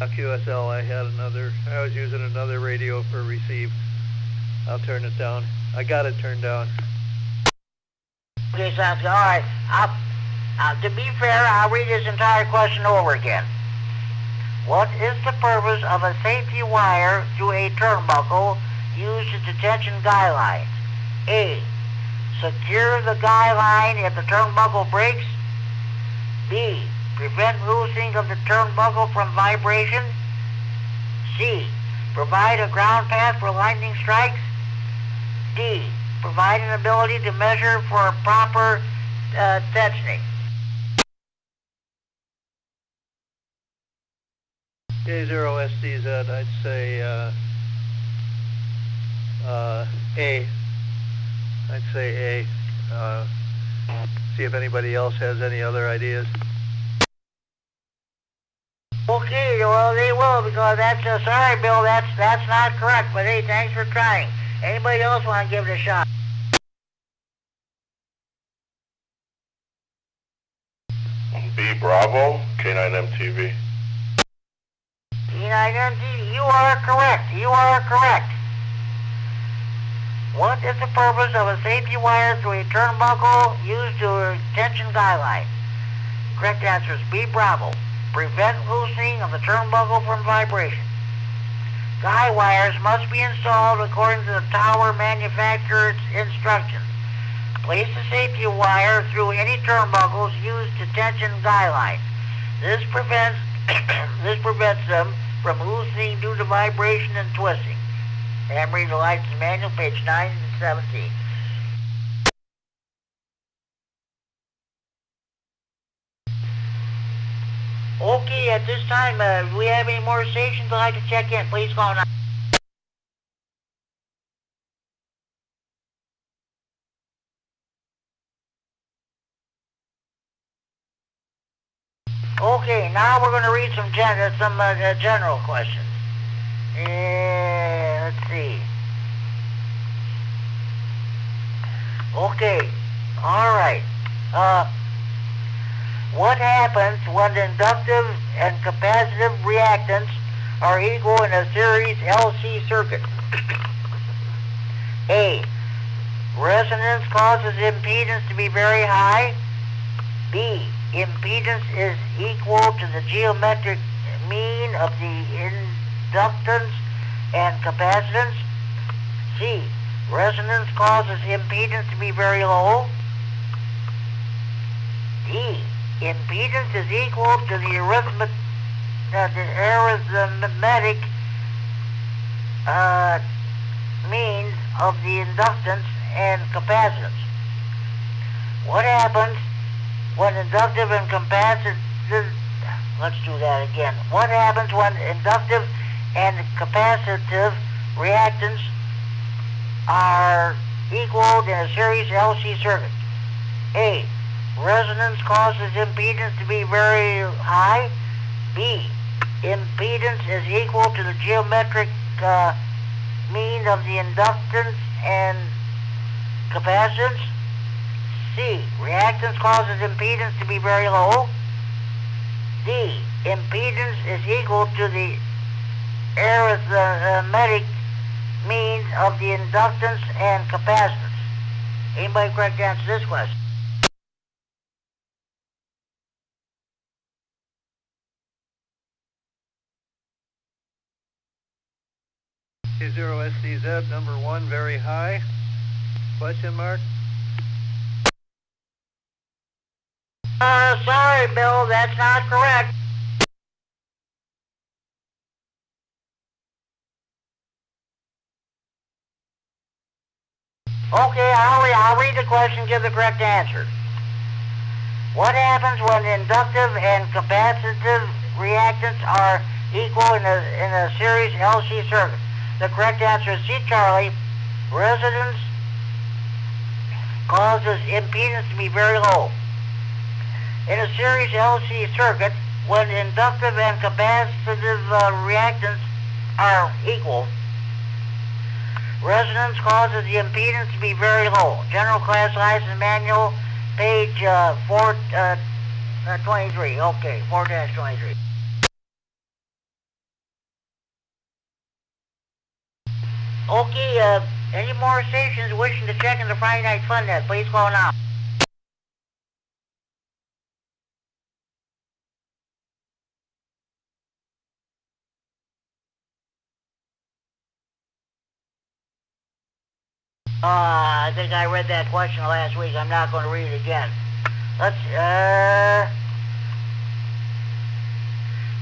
QSL, I was using another radio for receive. I'll turn it down. I got it turned down. Okay, sounds good. All right. To be fair, I'll read this entire question over again. What is the purpose of a safety wire through a turnbuckle used as detention guy lines? A. Secure the guy line if the turnbuckle breaks. B. Prevent loosening of the turnbuckle from vibration. C. Provide a ground path for lightning strikes. D. Provide an ability to measure for proper tensioning. K0SDZ, I'd say A. I'd say A. See if anybody else has any other ideas. Okay, well they will, because that's sorry, Bill, that's not correct. But hey, thanks for trying. Anybody else want to give it a shot? B Bravo, K9MTV. You are correct. You are correct. What is the purpose of a safety wire through a turnbuckle used to tension guy line? Correct answer is B Bravo. Prevent loosening of the turnbuckle from vibration. Guy wires must be installed according to the tower manufacturer's instructions. Place the safety wire through any turnbuckles used to tension guy lines. This prevents them from loosening due to vibration and twisting. Emery the license manual, page 9 and 17. Okay, at this time, do we have any more stations that like to check in? Please call now. Okay, now we're going to read some general questions. Let's see. Okay, all right. What happens when inductive and capacitive reactance are equal in a series LC circuit? A. Resonance causes impedance to be very high. B. Impedance is equal to the geometric mean of the inductance and capacitance. C. Resonance causes impedance to be very low. D. Impedance is equal to the arithmetic means of the inductance and capacitance. What happens when inductive and capacitive, let's do that again. What happens when inductive and capacitive reactance are equal in a series LC circuit? A. Resonance causes impedance to be very high. B. Impedance is equal to the geometric mean of the inductance and capacitance. C. Reactance causes impedance to be very low. D. Impedance is equal to the arithmetic means of the inductance and capacitance. Anybody correct to answer this question? K0SDZ, number 1, very high. Question mark? Sorry, Bill, that's not correct. Okay, I'll read the question, give the correct answer. What happens when inductive and capacitive reactance are equal in a series LC circuit? The correct answer is C, Charlie. Resonance causes impedance to be very low. In a series LC circuit, when inductive and capacitive reactance are equal, Resonance causes the impedance to be very low. General Class License Manual, page 423. Okay, 4-23. Okay, any more stations wishing to check in the Friday Night Fun Net, please call now. I think I read that question last week. I'm not going to read it again. Let's,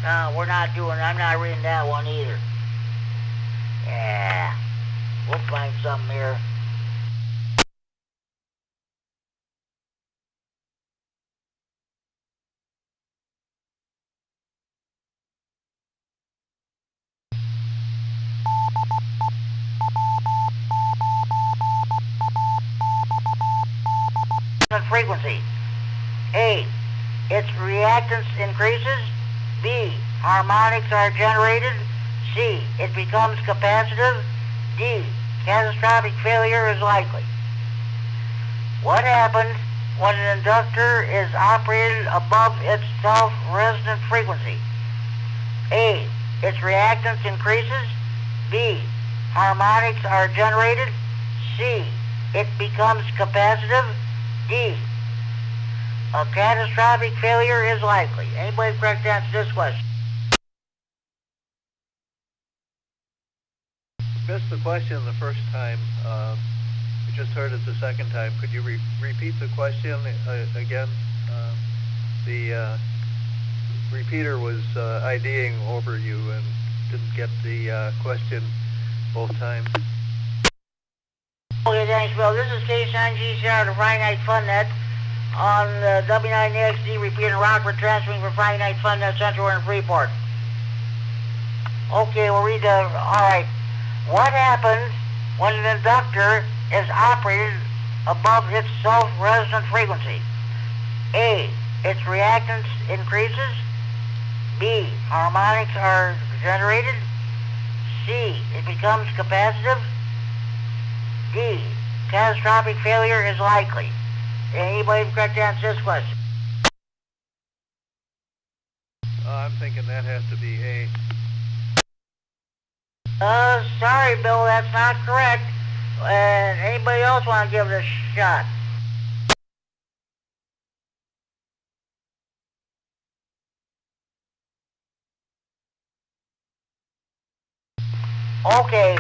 no, I'm not reading that one either. Yeah, we'll find something here. Frequency. A, its reactance increases. B, harmonics are generated. C, it becomes capacitive. D, catastrophic failure is likely. What happens when an inductor is operated above its self-resonant frequency? A, its reactance increases. B, harmonics are generated. C, it becomes capacitive. D, a catastrophic failure is likely. Anybody correct answer this question? Missed the question the first time. We just heard it the second time. Could you repeat the question again? The repeater was IDing over you and didn't get the question both times. Okay, thanks, Bill. This is K9GCR, the Friday Night Fun Net on W9XD repeating Rockford, transferring for Friday Night Fun Net Central in Freeport. Okay, we'll read the, alright. What happens when an inductor is operated above its self-resonant frequency? A, its reactance increases. B, harmonics are generated. C, it becomes capacitive. D, catastrophic failure is likely. Anybody correct answer this question? I'm thinking that has to be A. Sorry, Bill, that's not correct. Anybody else want to give it a shot? Okay.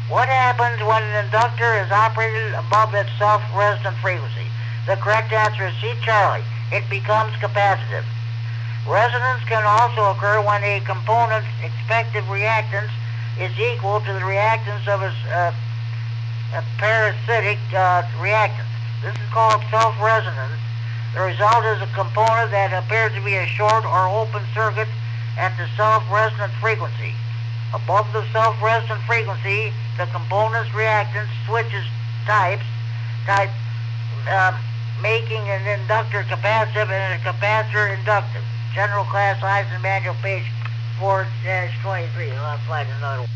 What happens when an inductor is operated above its self-resonant frequency? The correct answer is C, Charlie. It becomes capacitive. Resonance can also occur when a component's expected reactance is equal to the reactance of its parasitic reactance. This is called self-resonance. The result is a component that appears to be a short or open circuit at the self-resonant frequency. Above the self-resonant frequency, the component's reactance switches type, making an inductor capacitive and a capacitor inductive. General Class License Manual, page 4-23. I'll find another one.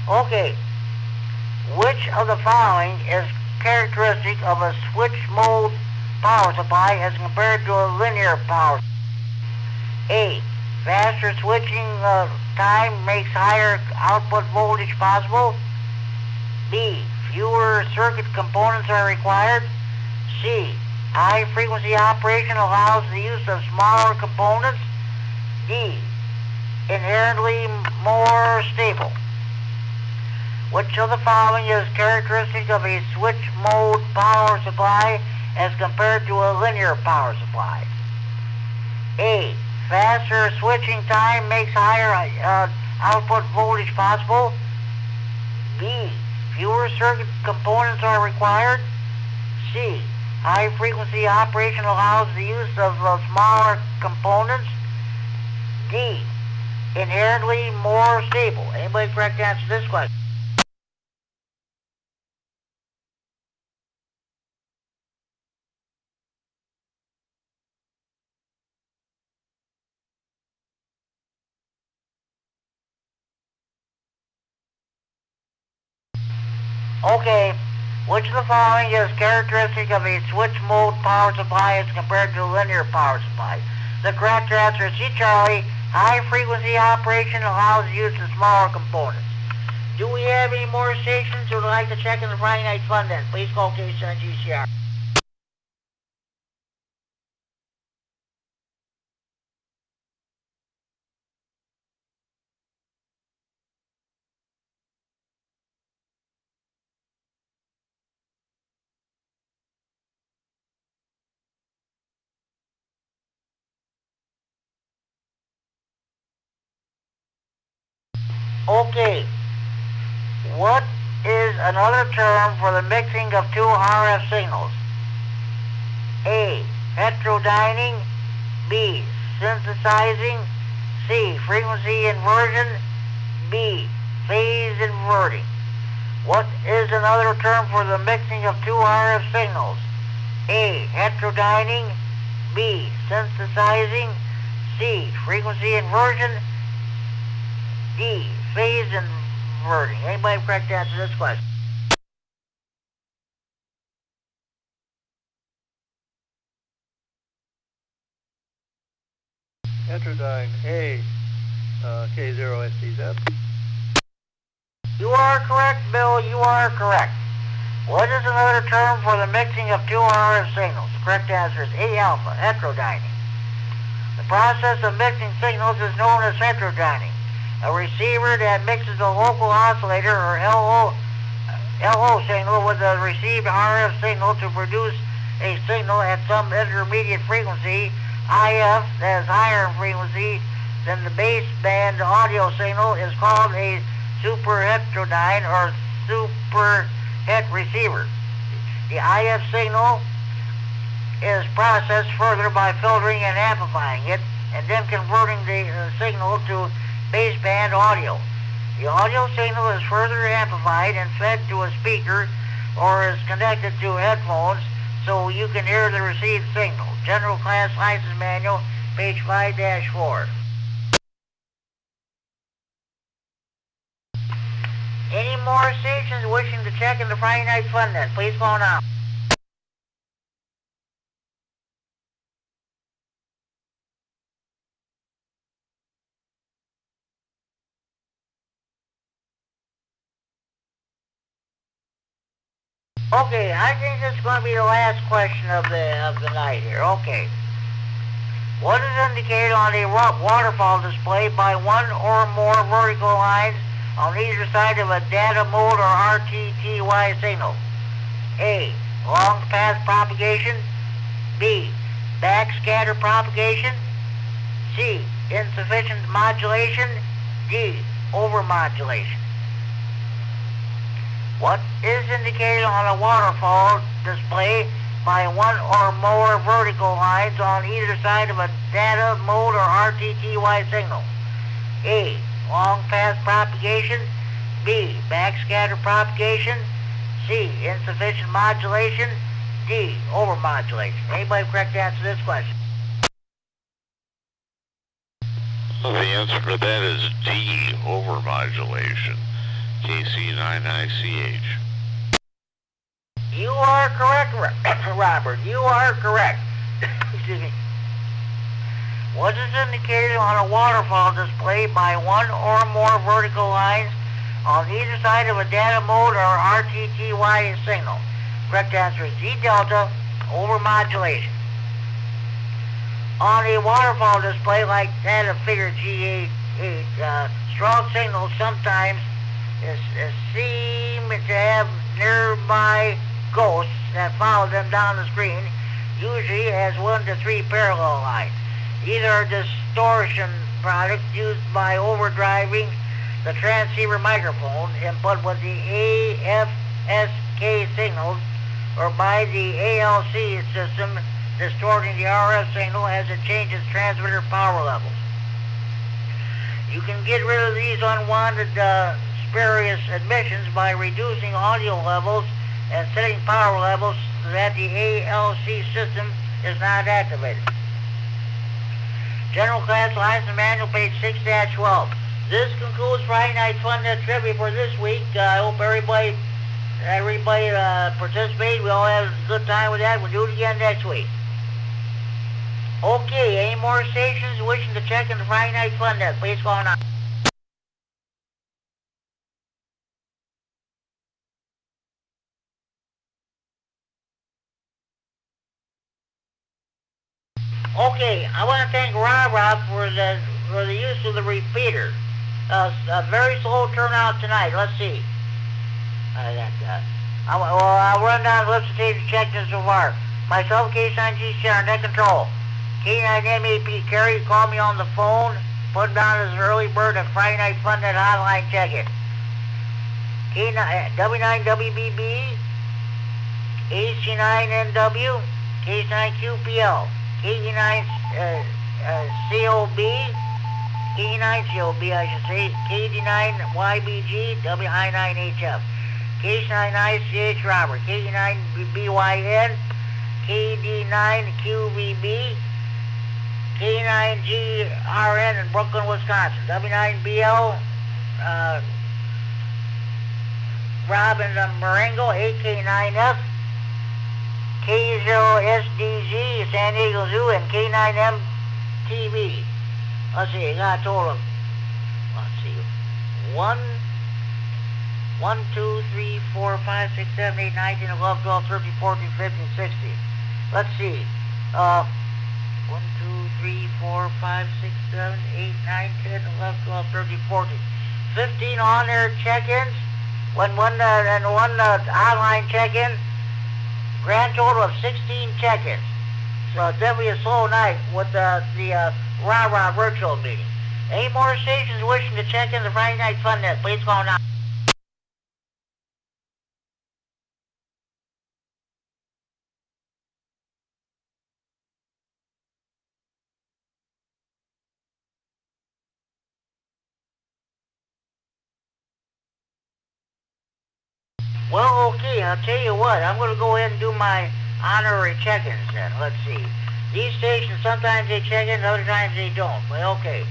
Okay. Which of the following is characteristic of a switch mode power supply as compared to a linear power? A, faster switching time makes higher output voltage possible. B, fewer circuit components are required. C, high frequency operation allows the use of smaller components. D, inherently more stable. Which of the following is characteristic of a switch mode power supply as compared to a linear power supply? A, faster switching time makes higher output voltage possible. B, fewer circuit components are required. C, high frequency operation allows the use of smaller components. D, inherently more stable. Anybody correct answer this question? Okay, which of the following is characteristic of a switch mode power supply as compared to a linear power supply? The correct answer is C, Charlie. High frequency operation allows use of smaller components. Do we have any more stations who would like to check in the Friday night fun then? Please call Case on GCR. Okay, what is another term for the mixing of two RF signals? A, heterodyning. B, synthesizing. C, frequency inversion. B, phase inverting. What is another term for the mixing of two RF signals? A, heterodyning. B, synthesizing. C, frequency inversion. D, phase inverting. Anybody correct answer to this question? Heterodyne A, K0STZ. You are correct, Bill. You are correct. What is another term for the mixing of two RF signals? The correct answer is A alpha, heterodyning. The process of mixing signals is known as heterodyning. A receiver that mixes a local oscillator or LO signal with a received RF signal to produce a signal at some intermediate frequency, IF, that is higher in frequency than the baseband audio signal, is called a super heterodyne or super het receiver. The IF signal is processed further by filtering and amplifying it, and then converting the signal to baseband audio. The audio signal is further amplified and fed to a speaker or is connected to headphones so you can hear the received signal. General Class License Manual, page 5-4. Any more stations wishing to check in the Friday night fun then? Please go now. Okay, I think this is going to be the last question of the night here. Okay. What is indicated on a waterfall display by one or more vertical lines on either side of a data mode or RTTY signal? A, long path propagation. B, backscatter propagation. C, insufficient modulation. D, overmodulation. What is indicated on a waterfall display by one or more vertical lines on either side of a data mode or RTTY signal? A, long path propagation. B, backscatter propagation. C, insufficient modulation. D, overmodulation. Anybody correct answer to this question? Well, the answer to that is D, overmodulation. KC99CH. You are correct, Robert. You are correct. Excuse me. What is indicated on a waterfall display by one or more vertical lines on either side of a data mode or RTTY signal? Correct answer is D delta, overmodulation. On a waterfall display like that of figure G8, strong signals sometimes seem to have nearby ghosts that follow them down the screen, usually as 1 to 3 parallel lines. Either a distortion product used by overdriving the transceiver microphone input with the AFSK signals, or by the ALC system distorting the RF signal as it changes transmitter power levels. You can get rid of these unwanted spurious emissions by reducing audio levels and setting power levels so that the ALC system is not activated. General Class License Manual, page 6-12. This concludes Friday Night Fun Net Trivia for this week. I hope everybody everybody participated. We all had a good time with that. We'll do it again next week. Okay, any more stations wishing to check in the Friday Night Fun Net? Please call now. Okay, I want to thank Rob for the use of the repeater. A very slow turnout tonight. Let's see. I'll run down the list of stations checked in so far. Myself, K9GC, on net control. K9MAP, Kerry, called me on the phone, put down as an early bird at Friday Night Fun Net hotline check-in. W9WBB, AC9NW, K9QPL, K9COB, K9COB, I should say, KD9YBG, WI9HF, K9ICH Robert, K9BYN, KD9QVB, K9GRN in Brooklyn, Wisconsin, W9BL, Robin Marengo, AK9F, K0SDG, San Diego Zoo, and K9MTV. Let's see, I got a total of, let's see, 1, 2, 3, 4, 5, 6, 7, 8, 9, 10, 11, 12, 13, 14, 15, 16. Let's see, 1, 2, 3, 4, 5, 6, 7, 8, 9, 10, 11, 12, 13, 14. 15 on-air check-ins, one online check-in, grand total of 16 check-ins. So it's definitely a slow night with the Rah-Rah virtual meeting. Any more stations wishing to check in the Friday Night Fun Net, please call now. Well, okay, I'll tell you what. I'm going to go ahead and do my honorary check-ins then. Let's see. These stations, sometimes they check in, other times they don't. But okay.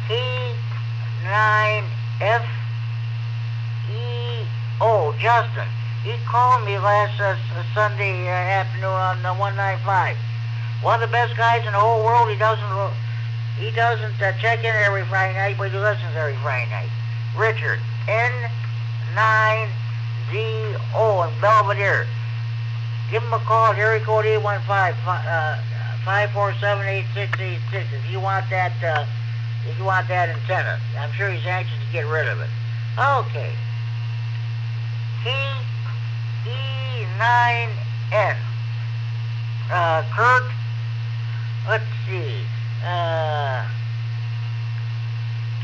K9FEO, Justin. He called me last Sunday afternoon on 195. One of the best guys in the whole world. He doesn't check in every Friday night, but he listens every Friday night. Richard, N9ZO in Belvedere. Give him a call at area code 815-547-8686 if you want that antenna. I'm sure he's anxious to get rid of it. Okay. KE9N. Kurt. Let's see.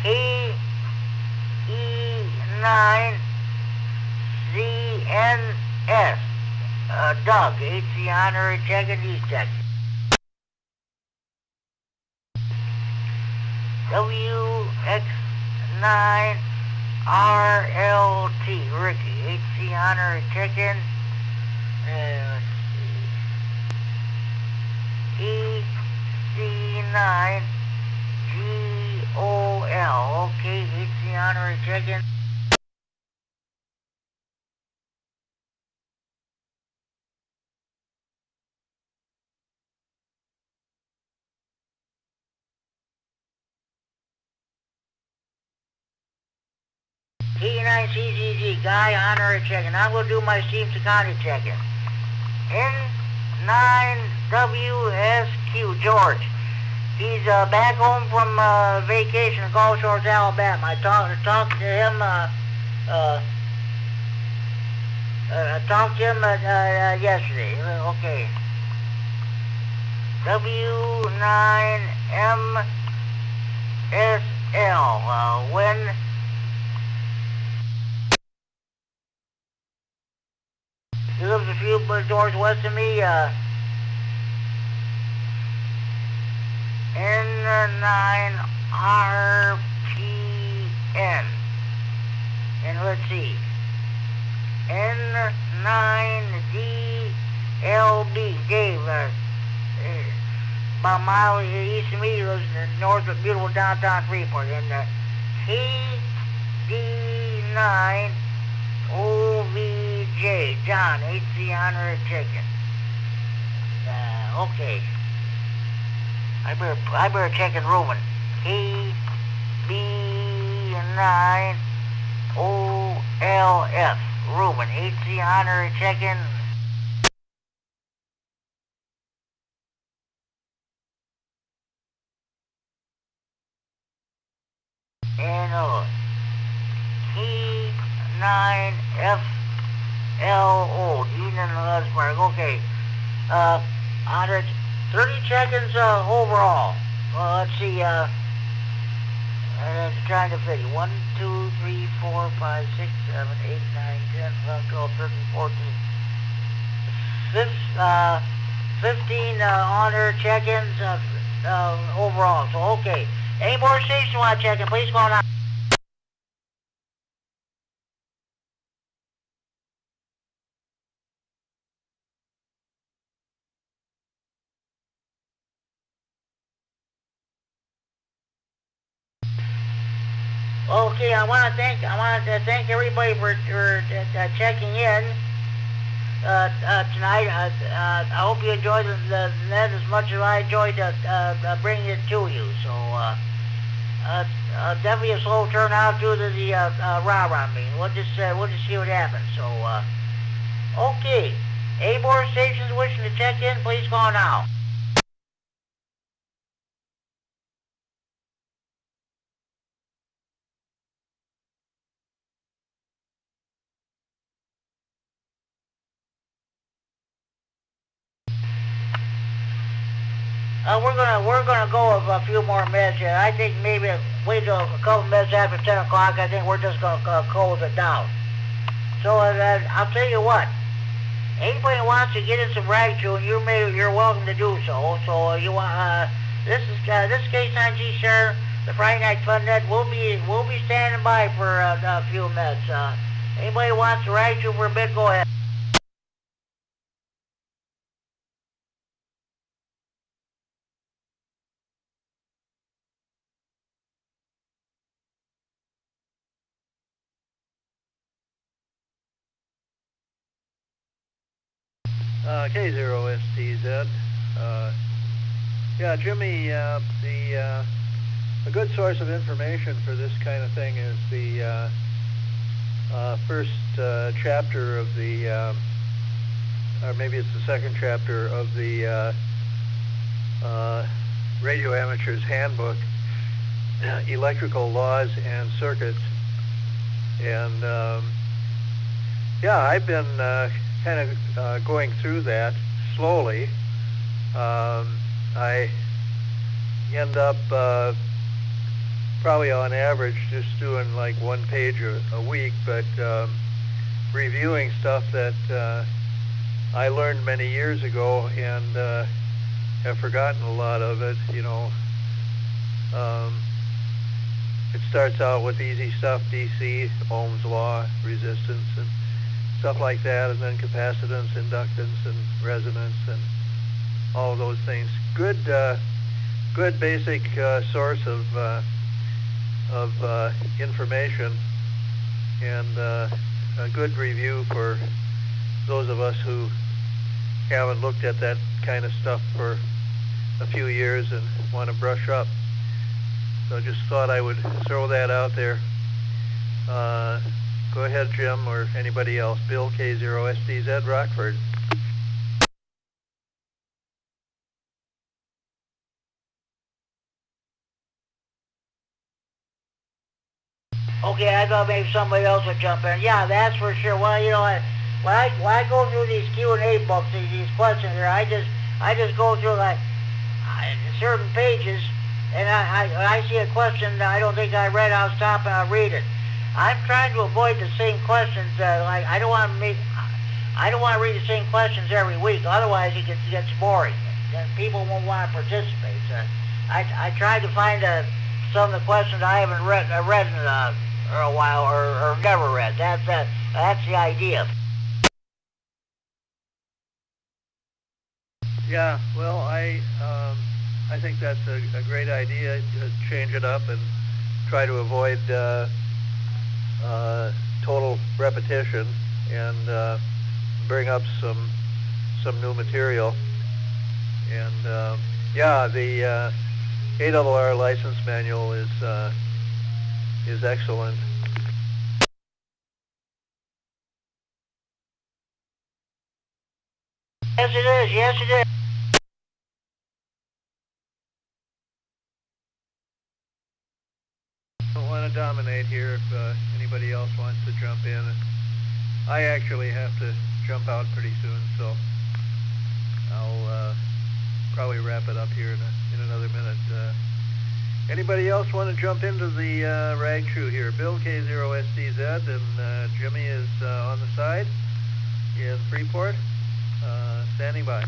KE9ZNS. Doug, HC honorary check-in, he's checking. WX9RLT, Ricky, HC honorary check-in. Let's see. EC9GOL, okay, HC honorary check-in. K9CGG, Guy, honorary check-in. I'm going to do my Steve Secani check-in. N9WSQ, George. He's back home from vacation in Gulf Shores, Alabama. I talked to him, yesterday. Okay. W9MSL, when... He lives a few doors west of me, N9RPN. And let's see. N9DLB, Dave, about a mile east of me, he lives north of beautiful downtown Freeport. And KD9 OVJ, John, 8300 chicken. Okay. I better check in Reuben. KB9 OLF. Reuben, 8300 chicken. And K9FLO, Eden Lusberg. Okay. 130 seconds overall. Let's see. I'm trying to figure. 1, 2, 3, 4, 5, 6, 7, 8, 9, 10, 11, 12, 13, 14. 15 on-air check-ins overall. So, okay. Any more station want to check in? Please call now. Okay, I want to thank everybody for checking in tonight. I hope you enjoyed the net as much as I enjoyed bringing it to you. So definitely a slow turnout due to the rah-rah meeting. We'll just see what happens. So okay, any more stations wishing to check in, please call now. We're gonna go a few more minutes here. I think maybe wait till a couple minutes after 10 o'clock. I think we're just gonna close it down. So I'll tell you what. Anybody who wants to get in some rag chewing, you're welcome to do so. So you want this K9G Share, the Friday Night Fun Net. We'll be standing by for a few minutes. Anybody who wants to rag chew for a bit, go ahead. K0STZ. Yeah, Jimmy, a good source of information for this kind of thing is the first chapter of the, or maybe it's the second chapter of the Radio Amateur's Handbook, Electrical Laws and Circuits. And yeah, I've been kind of going through that slowly. I end up probably on average just doing like 1 page a week, but reviewing stuff that I learned many years ago and have forgotten a lot of it. You know, it starts out with easy stuff, DC, Ohm's law, resistance, and stuff like that, and then capacitance, inductance, and resonance, and all of those things. Good basic source of information, and a good review for those of us who haven't looked at that kind of stuff for a few years and want to brush up. So I just thought I would throw that out there. Go ahead, Jim, or anybody else. Bill, K0STZ, Rockford. Okay, I thought maybe somebody else would jump in. Yeah, that's for sure. Well, you know, when I go through these Q&A books, these questions here, I just go through like certain pages, and I see a question that I don't think I read, I'll stop and I'll read it. I'm trying to avoid the same questions. Like I don't want to read the same questions every week. Otherwise, it gets boring, and people won't want to participate. So I try to find some of the questions I haven't read in a while or never read. That's the idea. Yeah, well, I think that's a great idea to change it up and try to avoid total repetition and bring up some new material. And yeah, the ARR license manual is excellent. Yes, it is. Yes, it is. I don't want to dominate here if anybody else wants to jump in. I actually have to jump out pretty soon, so I'll probably wrap it up here in another minute. Anybody else want to jump into the rag chew here? Bill K0SDZ and Jimmy is on the side in Freeport, standing by.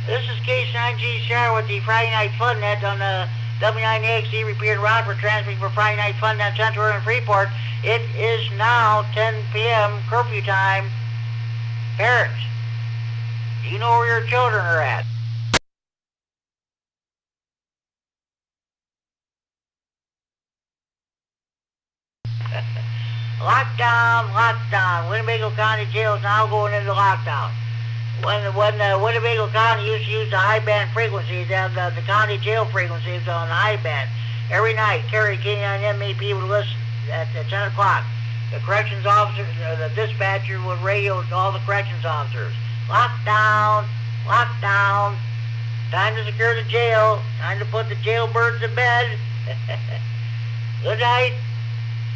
This is Case 9G Star with the Friday Night Fun Net on the W9AXD repeated route for transmitting for Friday Night Fun Net Central and Freeport. It is now 10 p.m. curfew time. Parents, do you know where your children are at? Lockdown, lockdown. Winnebago County Jail is now going into lockdown. When Winnebago County used to use the high band frequencies, the county jail frequencies on the high band, every night, Kerry K9MAP would listen at 10 o'clock. The corrections officer, the dispatcher would radio to all the corrections officers. Lockdown, lockdown. Time to secure the jail. Time to put the jailbirds to bed. Good night.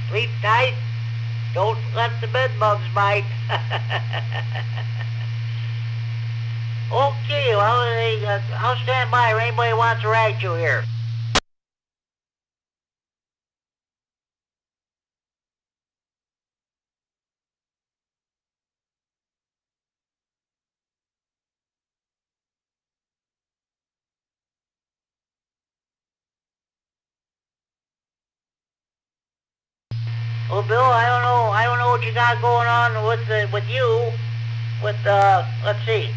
Sleep tight. Don't let the bed bugs bite. Okay, well, I'll stand by if anybody wants to rag you here. Well, Bill, I don't know what you got going on with you. Let's see.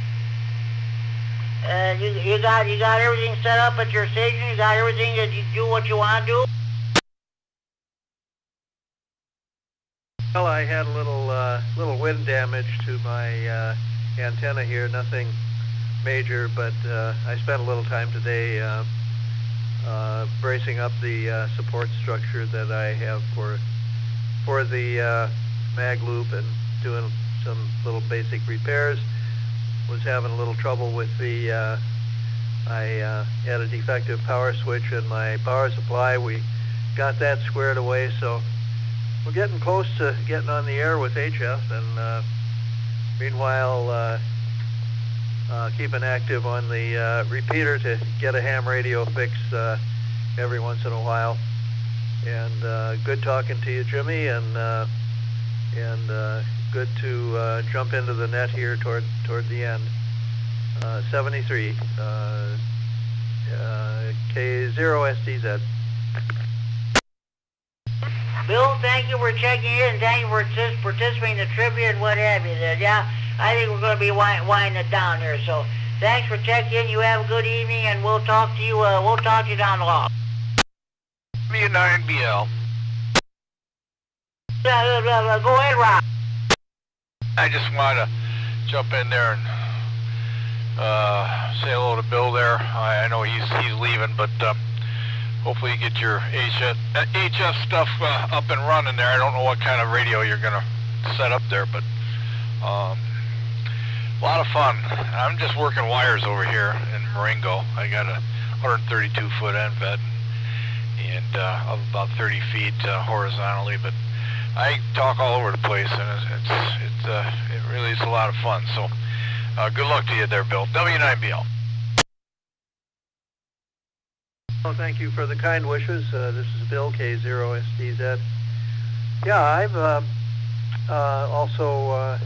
You got everything set up at your station. You got everything that you do what you want to do. Well, I had a little wind damage to my antenna here. Nothing major, but I spent a little time today bracing up the support structure that I have for the mag loop and doing some little basic repairs. Was having a little trouble with the I had a defective power switch in my power supply. We got that squared away, so we're getting close to getting on the air with HF, and meanwhile keeping active on the repeater to get a ham radio fix every once in a while. And good talking to you, Jimmy, and good to jump into the net here toward the end. 73 K0SDZ. Bill, thank you for checking in, and thank you for participating in the trivia and what have you. Yeah, I think we're going to be winding it down here. So thanks for checking in. You have a good evening, and we'll talk to you. We'll talk to you down the line. W9BL. Go ahead, Rob. I just want to jump in there and say hello to Bill there. I know he's leaving, but hopefully you get your HF stuff up and running there. I don't know what kind of radio you're going to set up there, but a lot of fun. I'm just working wires over here in Marengo. I got a 132-foot NVED and of about 30 feet horizontally, but I talk all over the place, and it really is a lot of fun. So good luck to you there, Bill. W9BL. Well, thank you for the kind wishes. This is Bill K0SDZ. Yeah, I've also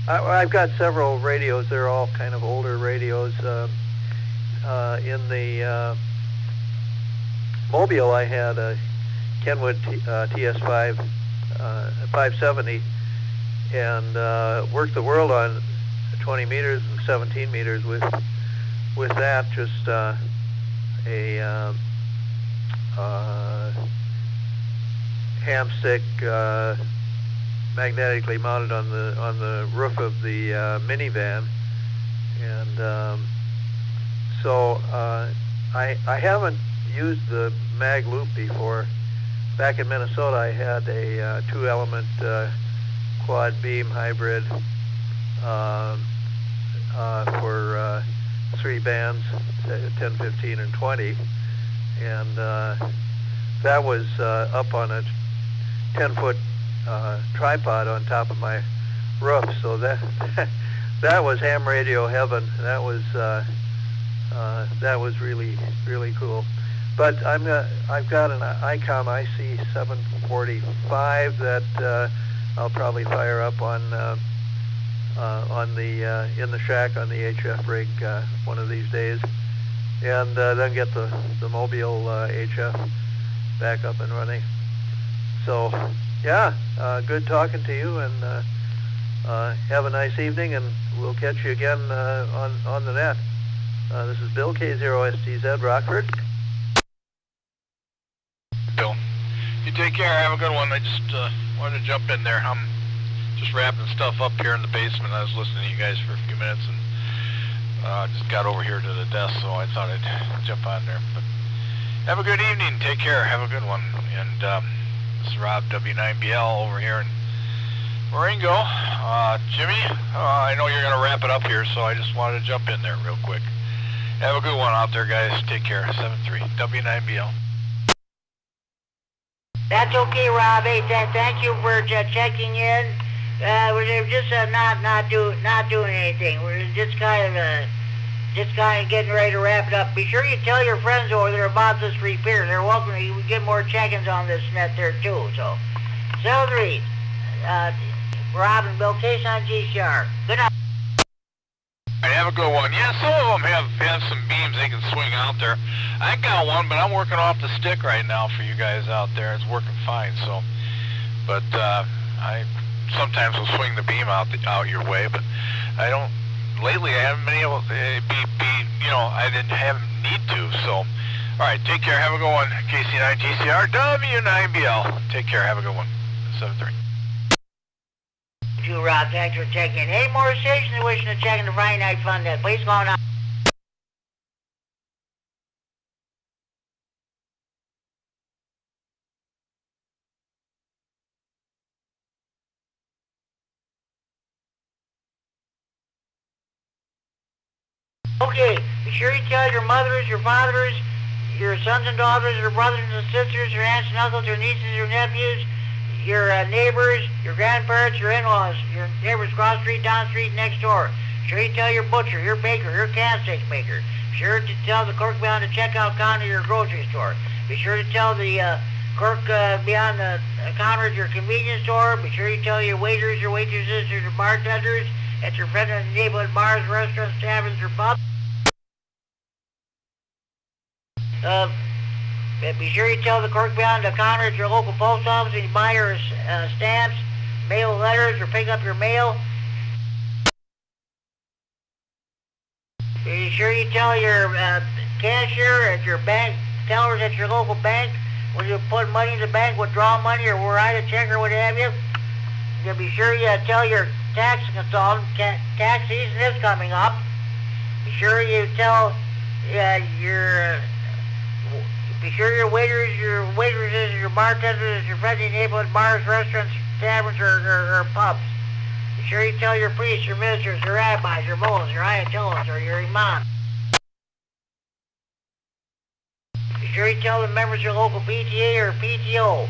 I've got several radios. They're all kind of older radios. In the Mobile, I had a Kenwood TS5 570, and worked the world on 20 meters and 17 meters with that. Just a hamstick magnetically mounted on the roof of the minivan, and so I haven't used the mag loop before. Back in Minnesota, I had a 2-element quad beam hybrid for 3 bands, 10, 15, and 20, and that was up on a 10-foot tripod on top of my roof. So that that was ham radio heaven. That was really cool. But I've got an ICOM IC 745 that I'll probably fire up on the in the shack on the HF rig one of these days, and then get the mobile HF back up and running. So yeah, good talking to you, and have a nice evening, and we'll catch you again on the net. This is Bill, K0STZ, Rockford. Bill, you take care. Have a good one. I just wanted to jump in there. I'm just wrapping stuff up here in the basement. I was listening to you guys for a few minutes, and just got over here to the desk, so I thought I'd jump on there. But have a good evening. Take care. Have a good one. And this is Rob, W9BL, over here in Marengo. Jimmy, I know you're going to wrap it up here, so I just wanted to jump in there real quick. Have a good one out there, guys. Take care. 7-3, W9BL. That's okay, Rob. Hey, thank you for checking in. We're just not doing anything. We're just kind of getting ready to wrap it up. Be sure you tell your friends over there about this repair. They're welcome to get more check-ins on this net there too. So, 7-3, Rob and Bill, case on GCR. Good night. All right, have a good one. Yeah, some of them have some beams they can swing out there. I got one, but I'm working off the stick right now for you guys out there. It's working fine. So, but I sometimes will swing the beam out your way, but I don't. Lately, I haven't been able to I didn't have need to. So, all right, take care. Have a good one. KC9 GCR W9BL. Take care. Have a good one. 7-3. You, Rob, thanks for checking in. Any more stations wishing to check in the Friday Night Fun net? Please go on. Okay, be sure you tell your mothers, your fathers, your sons and daughters, your brothers and sisters, your aunts and uncles, your nieces, your nephews, your neighbors, your grandparents, your in-laws, your neighbors across the street, down the street, next door. Be sure you tell your butcher, your baker, your candlestick maker. Be sure to tell the clerk behind the checkout counter of your grocery store. Be sure to tell the clerk behind the counter at your convenience store. Be sure you tell your waiters, your waitresses, your bartenders at your friend and neighborhood bars, restaurants, taverns, or pubs. Be sure you tell the clerk behind the counter at your local post office when you buy your stamps, mail letters, or pick up your mail. Be sure you tell your cashier at your bank, tellers at your local bank, when you put money in the bank, withdraw money, or write a check, or what have you. Be sure you tell your tax consultant, tax season is coming up. Be sure you tell be sure your waiters, your waitresses, your bartenders, your friendly neighborhood bars, restaurants, taverns, or pubs. Be sure you tell your priests, your ministers, your rabbis, your mullahs, your ayatollahs, or your imams. Be sure you tell the members of your local PTA or PTO.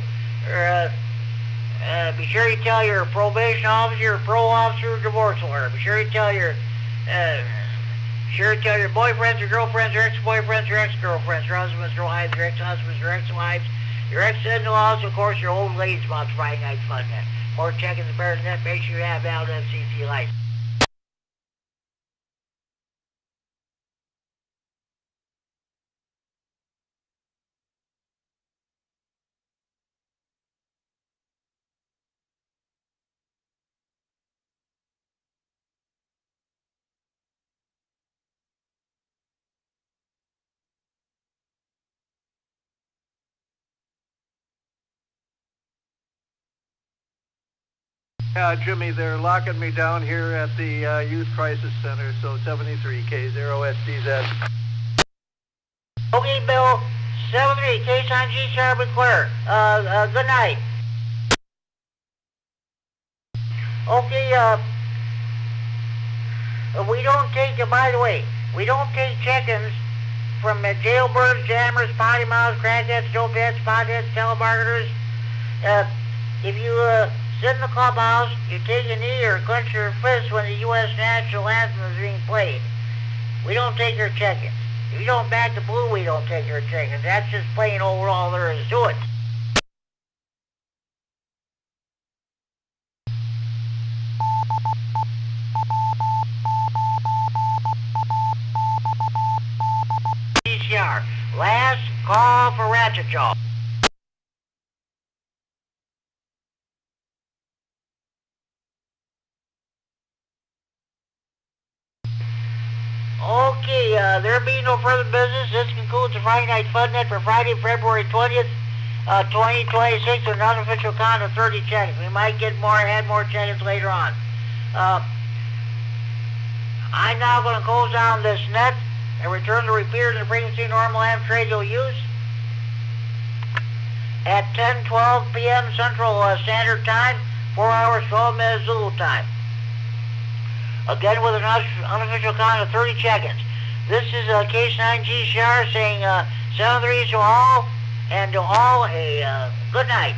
Be sure you tell your probation officer, your parole officer, or divorce lawyer. Be sure you tell your boyfriends or girlfriends or ex-boyfriends or ex-girlfriends, your husbands or wives, your ex-husbands or ex-wives, your ex-in-laws, of course, your old ladies about Friday Night Fun net. More checking the bears net, make sure you have valid FCC license. Yeah, Jimmy, they're locking me down here at the Youth Crisis Center, so 73K0SDZ. Okay, Bill. 73, case on G sharp and clear. Good night. Okay, we don't take, by the way, we don't take check-ins from jailbirds, jammers, potty mouths, crackheads, dopeheads, potheads, telemarketers. If you sit in the clubhouse, you take a knee or clench your fist when the U.S. national anthem is being played. We don't take your check-ins. If you don't back the blue, we don't take your check-ins. That's just plain old all there is to it. PCR, last call for ratchet jaw. Okay, there being no further business, this concludes the Friday Night Fun Net for Friday, February 20th, 2026 with an unofficial count of 30 check-ins. We might get more, add more check-ins later on. I'm now going to close down this net and return the repeater to the frequency normal amp radio use at 10:12 p.m. Central Standard Time, 4 hours, 12 minutes Zulu time. Again with an unofficial count of 30 check-ins. This is Case 9G Shar saying 73 to all, and to all a good night.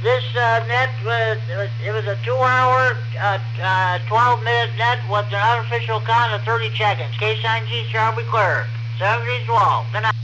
This net, it was a 2-hour, 12-minute net with an unofficial count of 30 check-ins. Case 9G Shar, be clear. 73 to all. Good night.